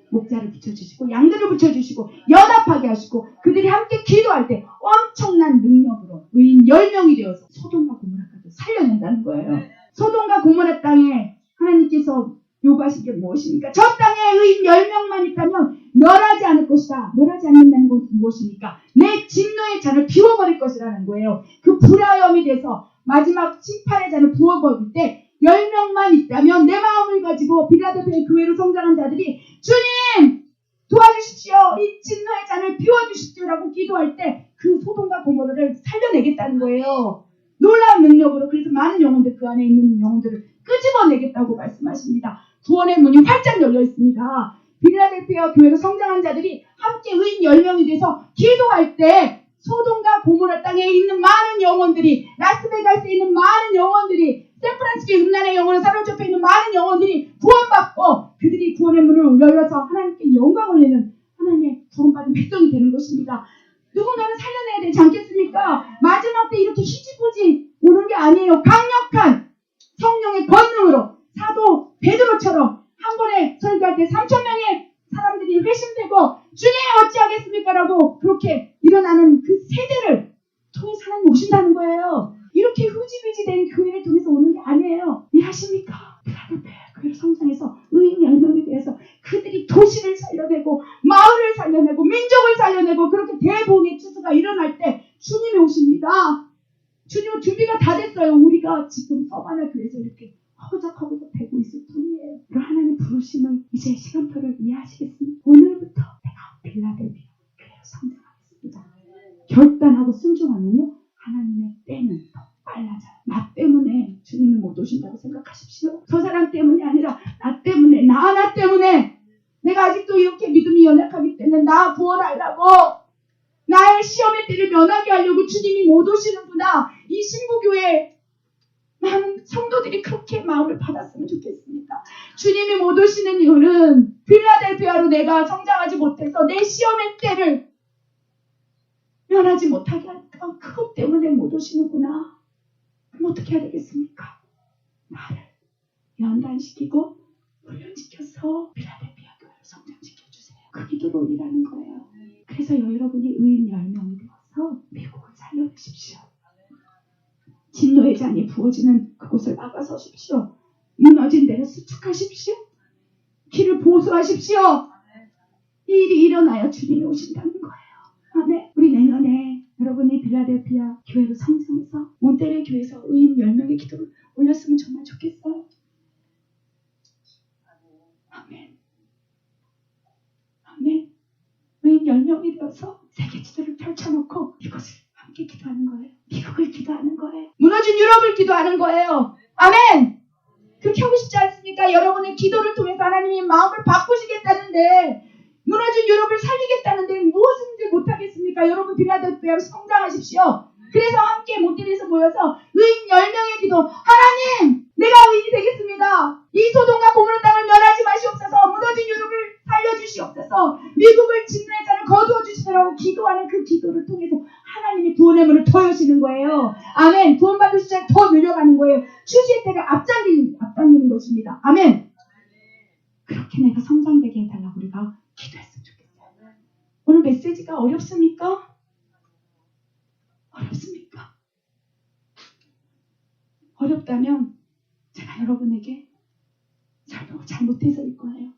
목자를 붙여주시고 양들을 붙여주시고 연합하게 하시고 그들이 함께 기도할 때 엄청난 능력으로 의인 10명이 되어서 소돔과 고모라까지 살려낸다는 거예요. 소돔과 고모라 땅에 하나님께서 요구하신 게 무엇입니까? 저 땅에 의인 10명만 있다면 멸하지 않을 것이다. 멸하지 않는다는 것은 무엇입니까? 내 진노의 잔을 비워버릴 것이라는 거예요. 그 불화염이 돼서 마지막 심판의 잔을 부어버릴 때 10명만 있다면 내 마음을 가지고 빌라델피아 교회로 성장한 자들이 주님 도와주십시오. 이 진노의 잔을 비워주십시오라고 기도할 때 그 소돔과 고모라를 살려내겠다는 거예요. 놀라운 능력으로. 그래서 많은 영혼들, 그 안에 있는 영혼들을 끄집어내겠다고 말씀하십니다. 구원의 문이 활짝 열려 있습니다. 빌라델피아 교회로 성장한 자들이 함께 의인 10명이 돼서 기도할 때 소돔과 고모라 땅에 있는 많은 영혼들이, 라스베가스에 있는 많은 영혼들이, 샌프란시스코 음란의 영혼을 사로잡혀 있는 많은 영혼들이 구원받고 그들이 구원의 문을 열려서 하나님께 영광을 내는 하나님의 구원받은 백성이 되는 것입니다. 누군가는 살려내야 되지 않겠습니까? 마지막 때 이렇게 희지부지 오는 게 아니에요. 강력한 성령의 권능으로 사도 베드로처럼 한 번에 설교할 때 3,000명의 사람들이 회심되고 주님 어찌하겠습니까? 라고 그렇게 일어나는 그 세대를 통해서 하나님 오신다는 거예요. 이렇게 흐지부지 된 교회를 통해서 오는 게 아니에요. 이해하십니까? 필라델피아 교회를 성장해서 의인 10명에 대해서 그들이 도시를 살려내고 마을을 살려내고 민족을 살려내고 그렇게 대복의 추수가 일어날 때 주님이 오십니다. 주님은 준비가 다 됐어요. 우리가 지금 서바나 교회에서 이렇게 허우적허우적 되고 있을 뿐이에요. 그럼 하나님 부르심을 이제 시간표를 이해하시겠습니까? 오늘부터 내가 필라델피아 교회로 성장하겠습니다. 결단하고 순종하면요 하나님의 때는 더 빨라져요. 나 때문에 주님이 못 오신다고 생각하십시오. 저 사람 때문이 아니라 나 때문에 나 때문에 내가 아직도 이렇게 믿음이 연약하기 때문에 나 구원하려고 나의 시험의 때를 면하게 하려고 주님이 못 오시는구나. 이 신부교회 많은 성도들이 그렇게 마음을 받았으면 좋겠습니다. 주님이 못 오시는 이유는 필라델피아로 내가 성장하지 못해서 내 시험의 때를 면하지 못하게 할까? 그것 때문에 못 오시는구나. 그럼 어떻게 해야 되겠습니까? 나를 연단시키고 훈련시켜서 필라델피아 교회를 성장시켜주세요. 그 기도로 일하는 거예요. 그래서 여러분이 의인 10명이 되어서 미국을 살려내십시오. 진노의 잔이 부어지는 그곳을 막아서십시오. 무너진 데를 수축하십시오. 길을 보수하십시오. 이 일이 일어나야 주님이 오신다는 거예요. 아멘. 우리 내년에 여러분이 필라델피아 교회로 성장해서 몬테레 교회에서 의인 10명의 기도를 올렸으면 정말 좋겠어요. 아멘. 아멘. 의인 10명이 되어서 세계 지도를 펼쳐놓고 이것을 함께 기도하는 거예요. 미국을 기도하는 거예요. 무너진 유럽을 기도하는 거예요. 아멘. 그렇게 하고 싶지 않습니까? 여러분의 기도를 통해서 하나님이 마음을 바꾸시겠다는데 무너진 유럽을 살리겠다는데 무엇인지 못하겠습니까? 여러분 필라델피아로 성장하십시오. 그래서 함께 몬테레에서 모여서 의인 10명의 기도. 하나님 내가 의인이 되겠습니다. 이 소돔과 고모라 땅을 멸하지 마시옵소서. 무너진 유럽을 살려주시옵소서. 미국을 진노의 잔을 거두어 주시라고 기도하는 그 기도를 통해서 하나님이 구원의 문을 더 여시는 거예요. 아멘. 구원받을 시간이 더 늘려가는 거예요. 출시의 때가 앞당기는 것입니다. 아멘. 그렇게 내가 성장되게 해달라고 우리가 기도했으면 좋겠어요. 오늘 메시지가 어렵습니까? 어렵습니까? 어렵다면 제가 여러분에게 설명을 잘못해서일 거예요.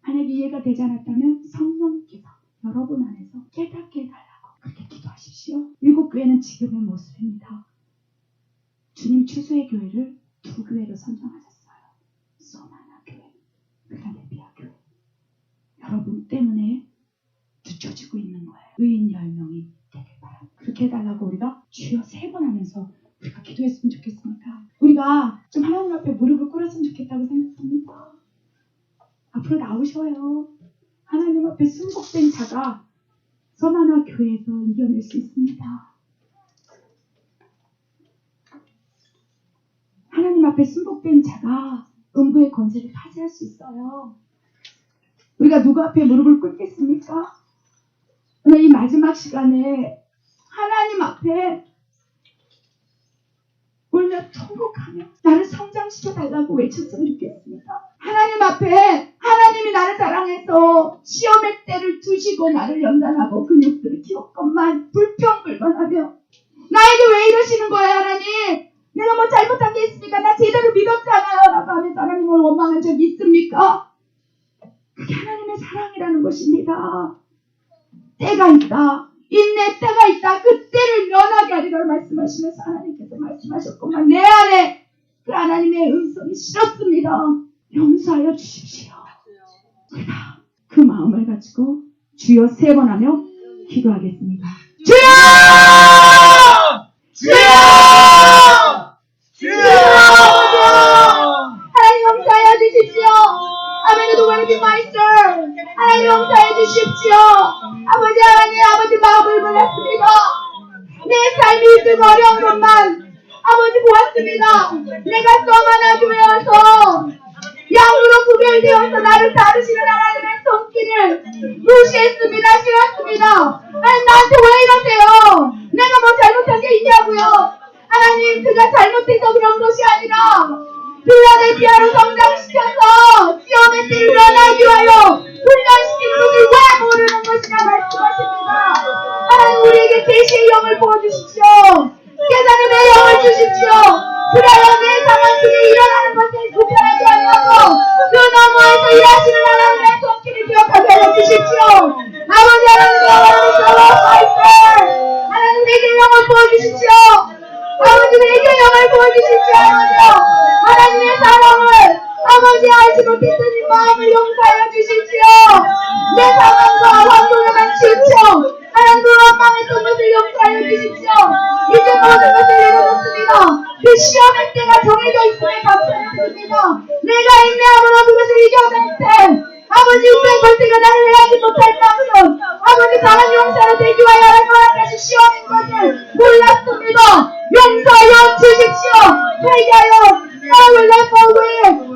만약 이해가 되지 않았다면 성령께서 여러분 안에서 깨닫게 해달라고 그렇게 기도하십시오. 7교회는 지금의 모습입니다. 주님 추수의 교회를 2교회로 선정하셨어요. 소마나 교회, 필라델피아 교회. 여러분 때문에 뒤처지고 있는 거예요. 의인 10명이 되길 바랍니다. 그렇게 해달라고 우리가 주여 3번 하면서 우리가 기도했으면 좋겠습니다. 우리가 좀 하나님 앞에 무릎을 꿇었으면 좋겠다고 생각합니다. 앞으로 나오셔요. 하나님 앞에 순복된 자가 서마나 교회에서 이겨낼 수 있습니다. 하나님 앞에 순복된 자가 음부의 권세를 파괴할 수 있어요. 우리가 누구 앞에 무릎을 꿇겠습니까? 오늘 이 마지막 시간에 하나님 앞에 울며 통곡하며 나를 성장시켜달라고 외쳤으면 좋겠습니다. 하나님 앞에 하나님이 나를 사랑해서 시험의 때를 두시고 나를 연단하고 근육들을 키웠건만 불평불만하며 나에게 왜 이러시는 거예요 하나님? 내가 뭐 잘못한 게 있습니까? 나 제대로 믿었잖아요 라고 하면서 하나님을 원망한 적이 있습니까? 그게 하나님의 사랑이라는 것입니다. 때가 있다. 인내 때가 있다. 그 때를 면하게 하리라 말씀하시면서 하나님께서 말씀하셨건만 내 안에 그 하나님의 음성이 싫었습니다. 용서하여 주십시오. 제가 그 마음을 가지고 주여 3번 하며 기도하겠습니다. 주여! 주여! 주여! 하나님 용서하여 주십시오. 아멘. 도와주신 마이스터 하나님 용서해 주십시오. 아버지 하나님 아버지 마음을 몰랐습니다. 내 삶이 좀 어려운 것만 아버지 보았습니다. 내가 써마나 교회 와서 양으로 연결되어서 나를 다루시는 하나님의 손길을 무시했습니다. 싫었습니다. 하나님 나한테 왜 이러세요? 내가 뭐 잘못한 게 있냐고요? 하나님 그가 잘못해서 그런 것이 아니라 필라델피아로 성장시켜서 시험의 때를 변하기 위하여 훈련시키는 것을 왜 모르는 것이냐 말씀하십니다. 하나님 우리에게 계시의 영을 부어주십시오. 깨달음의 영을 주십시오. 그래야 내 상황 속에 일어나는 것을 불편하지 않고 그 너머에서 일하시는 하나님의 손길을 기억하게 하여 주십시오. 아버지 하나님의 영을 하나님 내게 영을 부어주십시오. 아버지 내게 영을 부어주십시오. 하나님의 사랑을 아버지 알지 못했던 이 마음을 용서하여 주십시오. 내 상황과 환경에만 치우쳐 하나님 그 원망했던 것을 용서하여 주십시오. 이제 모든 것을 내려놓습니다. 그 시험의 때가 정해져 있음에 감사합니다. 내가 인내함으로 그것을 이겨낼 때 아버지 우리의 권세가 나를 해하지 못할 만큼 아버지 강한 용사로 되기 위하여 허락하신 시험인 것을 몰랐습니다. 용서하여 주십시오. 회개하여 마음을 내포하고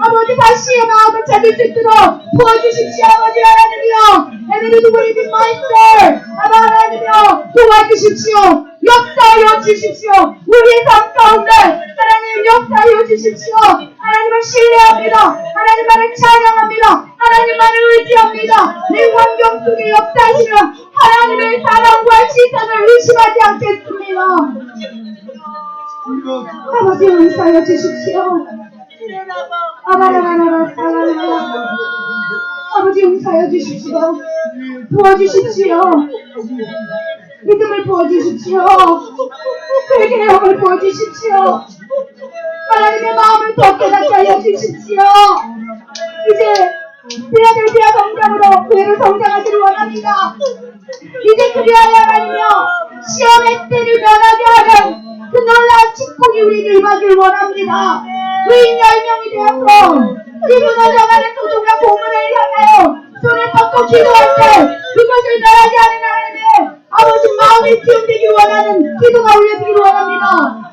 아버지 다시의 마음을 찾을 수 있도록 도와주십시오. 아버지 하나님이여 Every believe in my soul. 아바 하나님이여 도와주십시오. 역사하여 주십시오. 우리의 삶 가운데 하나님 역사하여 주십시오. 하나님을 신뢰합니다. 하나님만을 찬양합니다. 하나님만을 의지합니다. 내 환경 속에 역사하시는 하나님의 사랑과 지상을 의심하지 않겠습니다. 아버지 용서하여 주십시오. 아버지 용서하여 주십시오. 부어주십시오. 믿음을 부어주십시오. 회개의 영을 부어주십시오. 하나님의 마음을 더 깨닫게 하여 주십시오. 이제 필라델피아 성장으로 교회를 성장하기를 원합니다. 이제 그리하여 하나님이여 시험의 때를 면하게 하는 그 놀라운 축복이 우리에게 임하기를 원합니다. 의인 10명이 되어서 기분을 정하는 소중한 보물을 향하여 손을 뻗고 기도할 때 그것을 멸하지 않은 하나님의 아버지 마음이 기운되기를 원하는 기도가 올려지기를 원합니다.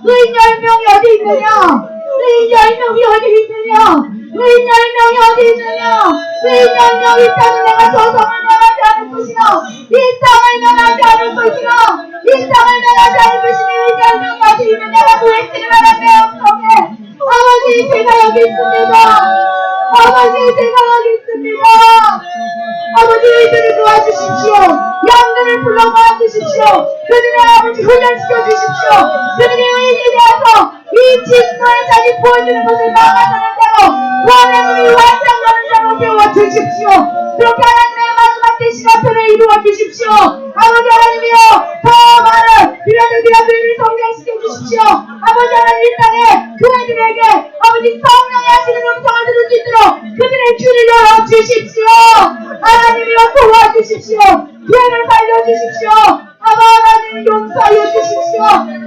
의인 10명이 어디 있느냐? 의인 10명이 어디 있느냐? 의인 10명이 어디 있느냐? 의인 10명이 있다면 내가 저 성을 면하지 않을 것이나 이 땅을 면하지 않을 것이나 이 땅을 면하지 않을 것이니 의인 10명이 어디 있느냐라고 외치는 하나님의 음성에 아버지 제가 여기 있습니다. 아버지 제가 여기 있습니다. 아버지 의들을 도와주십시오. 양들을 불러 모아주십시오. 그들의 아버지 훈련시켜 주십시오. 그들의 의인이 되어서 이 진노의 잔이 부어지는 것을 막아서는 자로 원하는 완성하는 자로 세워주십시오. 그렇게 하나님의 마지막 때 시간표를 이루어 주십시오. 아버지 하나님이여 더 많은 필라델피아 교회를 성장시켜 주십시오. 아버지 하나님 이 땅에 교회들에게 아버지 성령이 하시는 음성을 들을 수 있도록 그들의 귀를 열어주십시오. 하나님이여 도와주십시오. 교회를 살려주십시오. 아바 하나님 용서하여 주십시오.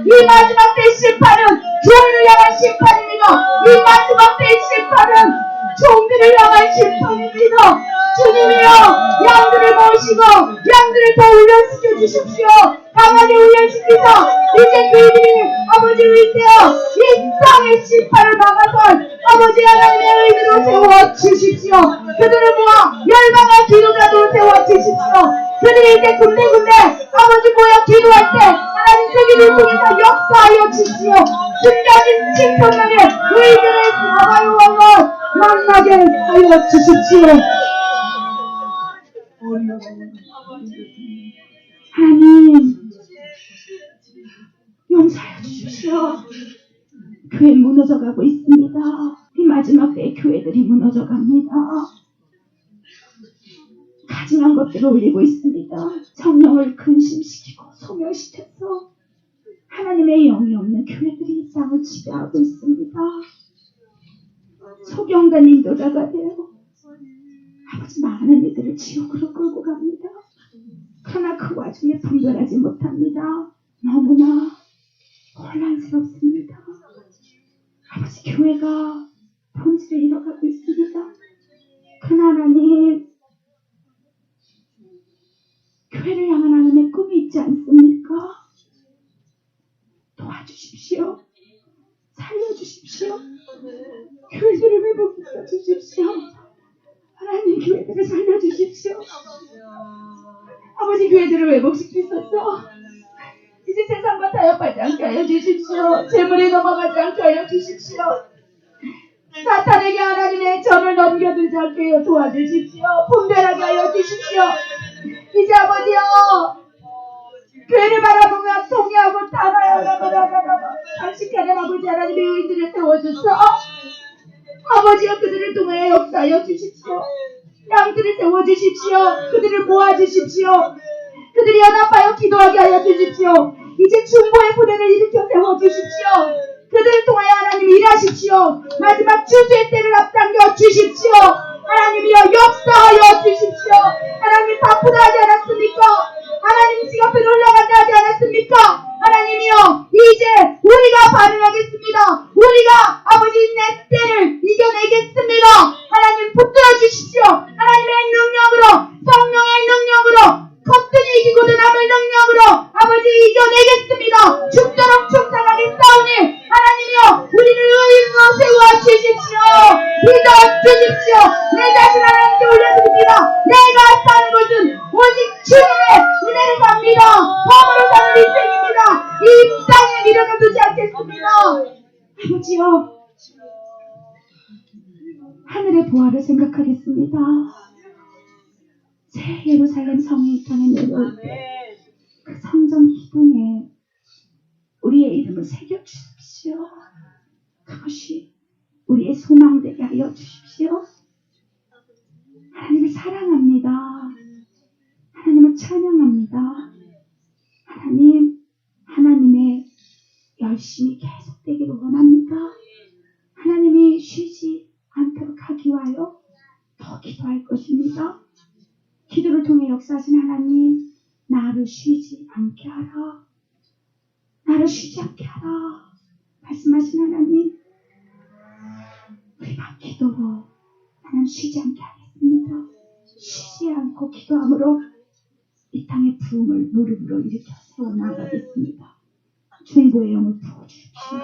이 마지막 때 심판은 교회를 향한 심판입니다. 이 마지막 때 심판은 종들을 향한 심판입니다. 주님이여 양들을 모으시고 양들을 더 훈련시켜 주십시오. 강하게 훈련시키사 이제 그들이 아버지 의되어 이 땅의 심판을 막아서 아버지 하나님의 의대로 세워주십시오. 그들을 모아 열방의 기도자도 세워주십시오. 그들이 이제 군데군데 아버지 모여 기도할 때 하나님 그들을 통해서 역사하여 주십시오. 숨겨진 칭찬만의 의대를 사바요 왕을 만나게 하여 주십시오. 하나님 용서하여 주십시오. 교회 무너져가고 있습니다. 이 마지막 때에 교회들이 무너져갑니다. 가증한 것들을 올리고 있습니다. 성령을 근심시키고 소멸시켜서 하나님의 영이 없는 교회들이 이 땅을 지배하고 있습니다. 소경단 인도자가 되어 아버지 많은 이들을 지옥으로 끌고 갑니다. 그러나 그 와중에 분별하지 못합니다. 너무나 혼란스럽습니다. 아버지 교회가 본질을 잃어가고 있습니다. 그러나 하나님 교회를 향한 하나님의 꿈이 있지 않습니까? 도와주십시오. 살려주십시오. 교회들을 회복시켜 주십시오. 하나님 교회들을 살려주십시오. 아버지 교회들을 회복시키소서. 이제 세상과 타협하지 않게 하여 주십시오. 재물에 넘어가지 않게 하여 주십시오. 사탄에게 하나님의 전을 넘겨들지 않게 하여 도와주십시오. 분별하게 하여 주십시오. 이제 아버지여, 교회를 바라보며 통회하고 단호하고 단식하는 아버지 하나님의 의인들을 세워주소. 아버지여, 그들을 통해 역사하여 주십시오. 양들을 세워주십시오. 그들을 모아주십시오. 그들이 연합하여 기도하게 하여 주십시오. 이제 중보의 부대를 일으켜 세워주십시오. 그들을 통하여 하나님 일하십시오. 마지막 주수의 때를 앞당겨 주십시오. 하나님이여, 역사하여 주십시오. 하나님 바쁘다 하지 않았습니까? 하나님 지갑에 올라가자 하지 않았습니까? 하나님이여, 이제 우리가 반응하겠습니다. 우리가 아버지 내 때를 이겨내겠습니다. 하나님 붙들어 주십시오. 하나님의 능력으로, 성령의 능력으로, 거뜬히 이기고도 남을 능력으로 아버지 이겨내겠습니다. 죽도록 충성하게 싸우니 하나님이여, 우리를 의인으로 세워주십시오. 믿어주십시오. 내 자신 하나님께 올려드립니다. 내가 사는 것은 오직 주님의 은혜를 갑니다. 덤으로 사는 인생입니다. 이 땅에 미련을 두지 않겠습니다. 아버지여, 하늘의 보화를 생각하겠습니다. 새 예루살렘 성이 이 땅에 내려올 때 그 성전 기둥에 우리의 이름을 새겨주십시오. 그것이 우리의 소망되게 하여 주십시오. 하나님을 사랑합니다. 하나님을 찬양합니다. 하나님의 열심이 계속되기를 원합니다. 하나님이 쉬지 않도록 하기 위하여 더 기도할 것입니다. 기도를 통해 역사하신 하나님, 나를 쉬지 않게 하라. 나를 쉬지 않게 하라. 말씀하신 하나님, 우리가 기도로 하나님 쉬지 않게 하겠습니다. 쉬지 않고 기도함으로 이 땅의 부흥을 무릎으로 일으켜 세워나가겠습니다. 중보의 영을 부어주십시오.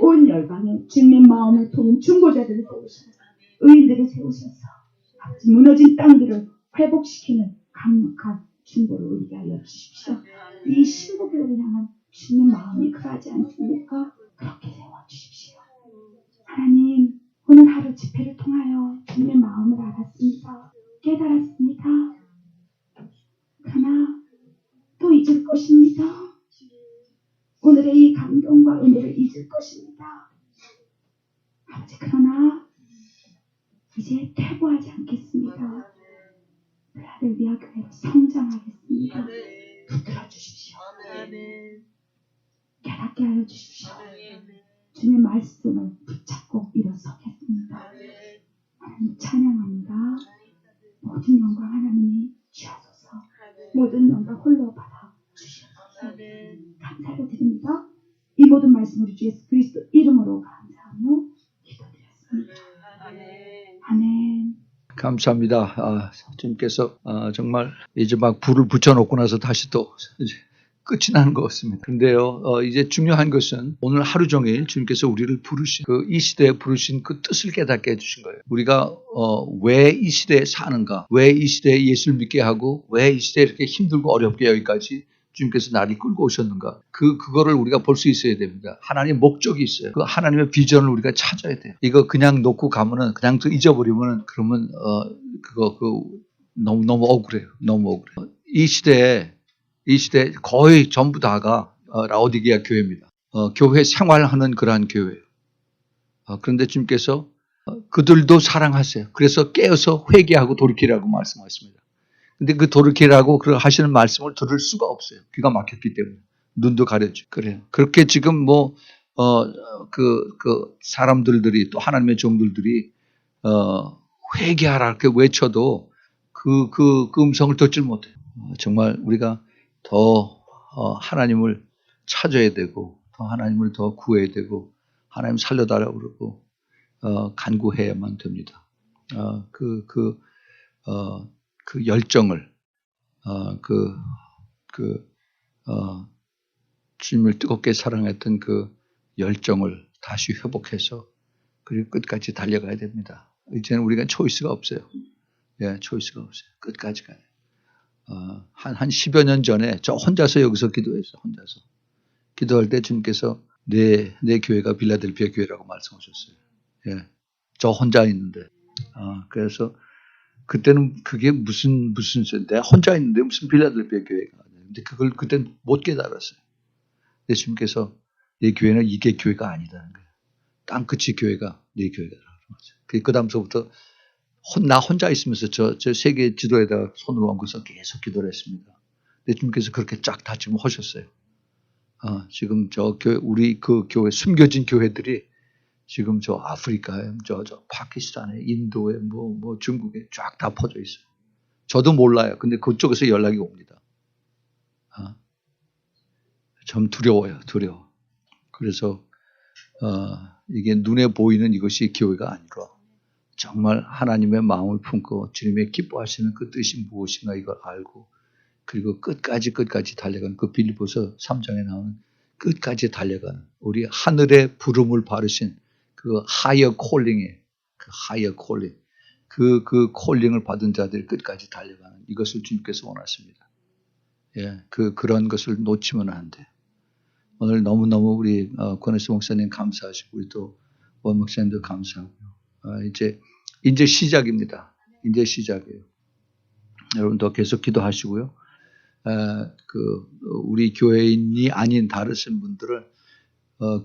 온 열방에 주님의 마음을 통한 중보자들을 세우셔서, 의인들을 세우셔서 아버지 무너진 땅들을 회복시키는 강력한 중보를 우리게 하여 주십시오. 이 신부교회를 향한 주님의 마음이 그러하지 않습니까? 그렇게 세워주십시오. 하나님, 오늘 하루 집회를 통하여 주님의 마음을 알았습니다. 깨달았습니다. 그러나 또 잊을 것입니다. 오늘의 이 감동과 은혜를 잊을 것입니다. 아버지, 그러나 이제 퇴보하지 않겠습니다. 필라델비아 교회로 성장하겠습니다. 붙들어 주십시오. 깨닫게 하여 주십시오. 주님의 말씀을 붙잡고 일어서겠습니다. 하나님 찬양합니다. 모든 영광 하나님이 주셔서 모든 영광 홀로 받아 주셔서 감사를 드립니다. 이 모든 말씀을 주 예수 그리스도 이름으로 감사하며 기도드렸습니다. 아멘. 감사합니다. 주님께서 정말 이제 막 불을 붙여놓고 나서 다시 또 이제 끝이 나는 것 같습니다. 근데요, 이제 중요한 것은 오늘 하루 종일 주님께서 우리를 부르신 이 시대에 부르신 그 뜻을 깨닫게 해주신 거예요. 우리가 왜 이 시대에 사는가, 왜 이 시대에 예수를 믿게 하고, 왜 이 시대에 이렇게 힘들고 어렵게 여기까지 주님께서 나를 끌고 오셨는가, 그거를 우리가 볼 수 있어야 됩니다. 하나님의 목적이 있어요. 그 하나님의 비전을 우리가 찾아야 돼요. 이거 그냥 놓고 가면은, 그냥 잊어버리면은, 그러면 너무 억울해요. 너무 억울해요. 이 시대에 거의 전부 다가 라오디게아 교회입니다. 교회 생활하는 그러한 교회예요. 그런데 주님께서 그들도 사랑하세요. 그래서 깨어서 회개하고 돌이키라고 말씀하십니다. 근데 그 돌이키라고 하시는 말씀을 들을 수가 없어요. 귀가 막혔기 때문에. 눈도 가려지고. 그래요. 그렇게 지금 사람들이 또 하나님의 종들들이, 회개하라 이렇게 외쳐도 그 음성을 듣질 못해요. 정말 우리가 더 하나님을 찾아야 되고, 더 하나님을 더 구해야 되고, 하나님 살려달라고 그러고, 간구해야만 됩니다. 그 열정을, 주님을 뜨겁게 사랑했던 그 열정을 다시 회복해서 그리고 끝까지 달려가야 됩니다. 이제는 우리가 초이스가 없어요. 예, 초이스가 없어요. 끝까지 가요. 한 10여 년 전에 저 혼자서 여기서 기도했어요. 혼자서. 기도할 때 주님께서 내 교회가 빌라델피아 교회라고 말씀하셨어요. 예, 저 혼자 있는데. 그래서 그때는 그게 무슨 내가 혼자 있는데 무슨 빌라델피아 교회가. 근데 그걸 그때는 못 깨달았어요. 근데 주님께서 내 교회는 이게 교회가 아니다는 거예요. 땅끝이 교회가 내 교회다. 그 다음서부터 나 혼자 있으면서 저 세계 지도에다가 손을 얹고서 계속 기도를 했습니다. 근데 주님께서 그렇게 쫙 다 지금 하셨어요. 지금 저 교회, 우리 그 교회, 숨겨진 교회들이 지금 저 아프리카에, 저 파키스탄에, 인도에, 뭐 중국에 쫙 다 퍼져 있어요. 저도 몰라요. 근데 그쪽에서 연락이 옵니다. 좀 두려워요. 그래서, 이게 눈에 보이는 이것이 교회가 아니라 정말 하나님의 마음을 품고 주님의 기뻐하시는 그 뜻이 무엇인가 이걸 알고 그리고 끝까지 달려가는 그 빌립보서 3장에 나오는 끝까지 달려가는 우리 하늘의 부름을 바르신 그 하이어 콜링의 그 하이어 콜링 그 콜링을 받은 자들이 끝까지 달려가는 이것을 주님께서 원하십니다. 예, 그런 것을 놓치면 안 돼. 오늘 너무너무 우리 권혜수 목사님 감사하시고 우리 또 원 목사님도 감사하고요. 이제 시작입니다. 이제 시작이에요. 여러분도 계속 기도하시고요. 우리 교회인이 아닌 다르신 분들은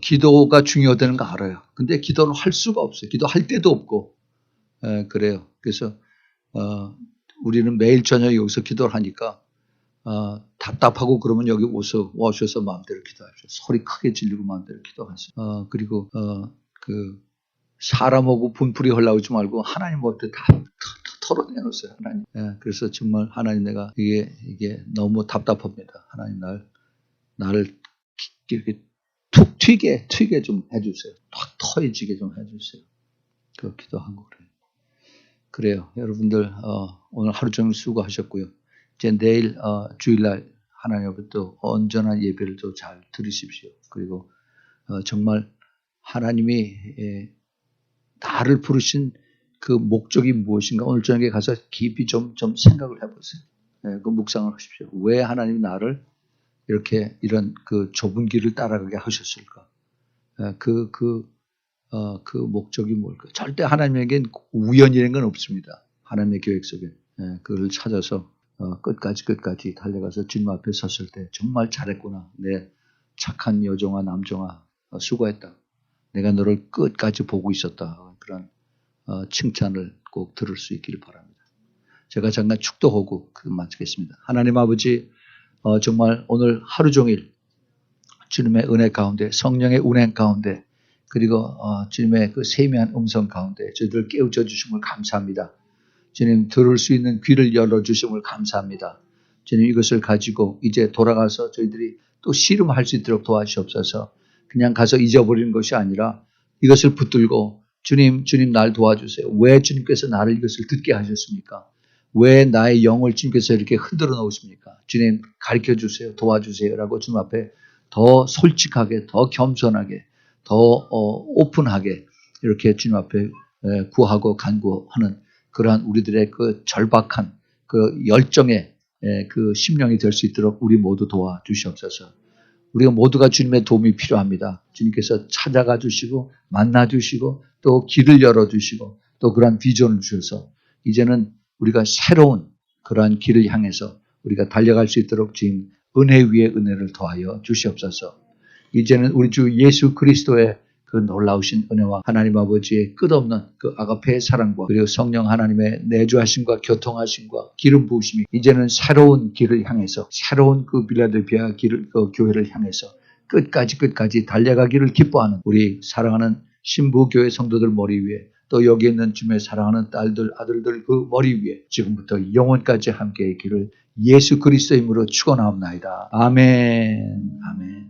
기도가 중요하다는 거 알아요. 근데 기도는 할 수가 없어요. 기도할 때도 없고 그래요. 그래서 우리는 매일 저녁 여기서 기도를 하니까 답답하고 그러면 여기 오셔서 마음대로 기도하십시오. 소리 크게 지르고 마음대로 기도하세요. 그리고 사람하고 분풀이 흘러오지 말고 하나님 앞에 다 털어내놓으세요. 하나님. 예, 그래서 정말 하나님 내가 이게 너무 답답합니다. 하나님 나를 이렇게 툭 튀게 좀 해주세요. 탁 터지게 좀 해주세요. 그 기도하고 그래요. 여러분들 오늘 하루 종일 수고하셨고요. 이제 내일 주일날 하나님 앞에 또 온전한 예배를 또 잘 들으십시오. 그리고 정말 하나님이 나를 부르신 그 목적이 무엇인가 오늘 저녁에 가서 깊이 좀 생각을 해보세요. 그 묵상을 하십시오. 왜 하나님이 나를 이런 그 좁은 길을 따라가게 하셨을까? 그 목적이 뭘까? 절대 하나님에겐 우연이라는 건 없습니다. 하나님의 계획 속에 그걸 찾아서 끝까지 달려가서 주님 앞에 섰을 때 정말 잘했구나. 내 착한 여종아 남종아 수고했다. 내가 너를 끝까지 보고 있었다. 그런 칭찬을 꼭 들을 수 있기를 바랍니다. 제가 잠깐 축도하고 마치겠습니다. 하나님 아버지 정말 오늘 하루 종일 주님의 은혜 가운데 성령의 운행 가운데 그리고 주님의 그 세미한 음성 가운데 저희들 깨우쳐 주심을 감사합니다. 주님 들을 수 있는 귀를 열어주심을 감사합니다. 주님 이것을 가지고 이제 돌아가서 저희들이 또 씨름할 수 있도록 도와주시옵소서. 그냥 가서 잊어버리는 것이 아니라 이것을 붙들고 주님 날 도와주세요. 왜 주님께서 나를 이것을 듣게 하셨습니까? 왜 나의 영을 주님께서 이렇게 흔들어 놓으십니까? 주님 가르쳐 주세요. 도와주세요. 라고 주님 앞에 더 솔직하게 더 겸손하게 더 오픈하게 이렇게 주님 앞에 구하고 간구하는 그러한 우리들의 그 절박한 그 열정의 그 심령이 될 수 있도록 우리 모두 도와주시옵소서. 우리가 모두가 주님의 도움이 필요합니다. 주님께서 찾아가 주시고 만나 주시고 또 길을 열어주시고 또 그러한 비전을 주셔서 이제는 우리가 새로운 그러한 길을 향해서 우리가 달려갈 수 있도록 주님 은혜 위에 은혜를 더하여 주시옵소서. 이제는 우리 주 예수 그리스도의 그 놀라우신 은혜와 하나님 아버지의 끝없는 그 아가페의 사랑과 그리고 성령 하나님의 내주하심과 교통하심과 기름 부으심이 이제는 새로운 길을 향해서 새로운 그 빌라델피아 그 교회를 향해서 끝까지 달려가기를 기뻐하는 우리 사랑하는 신부교회 성도들 머리 위에 또 여기 있는 주님의 사랑하는 딸들 아들들 그 머리 위에 지금부터 영원까지 함께 있기를 예수 그리스도의 이름으로 축원하옵나이다. 아멘. 아멘.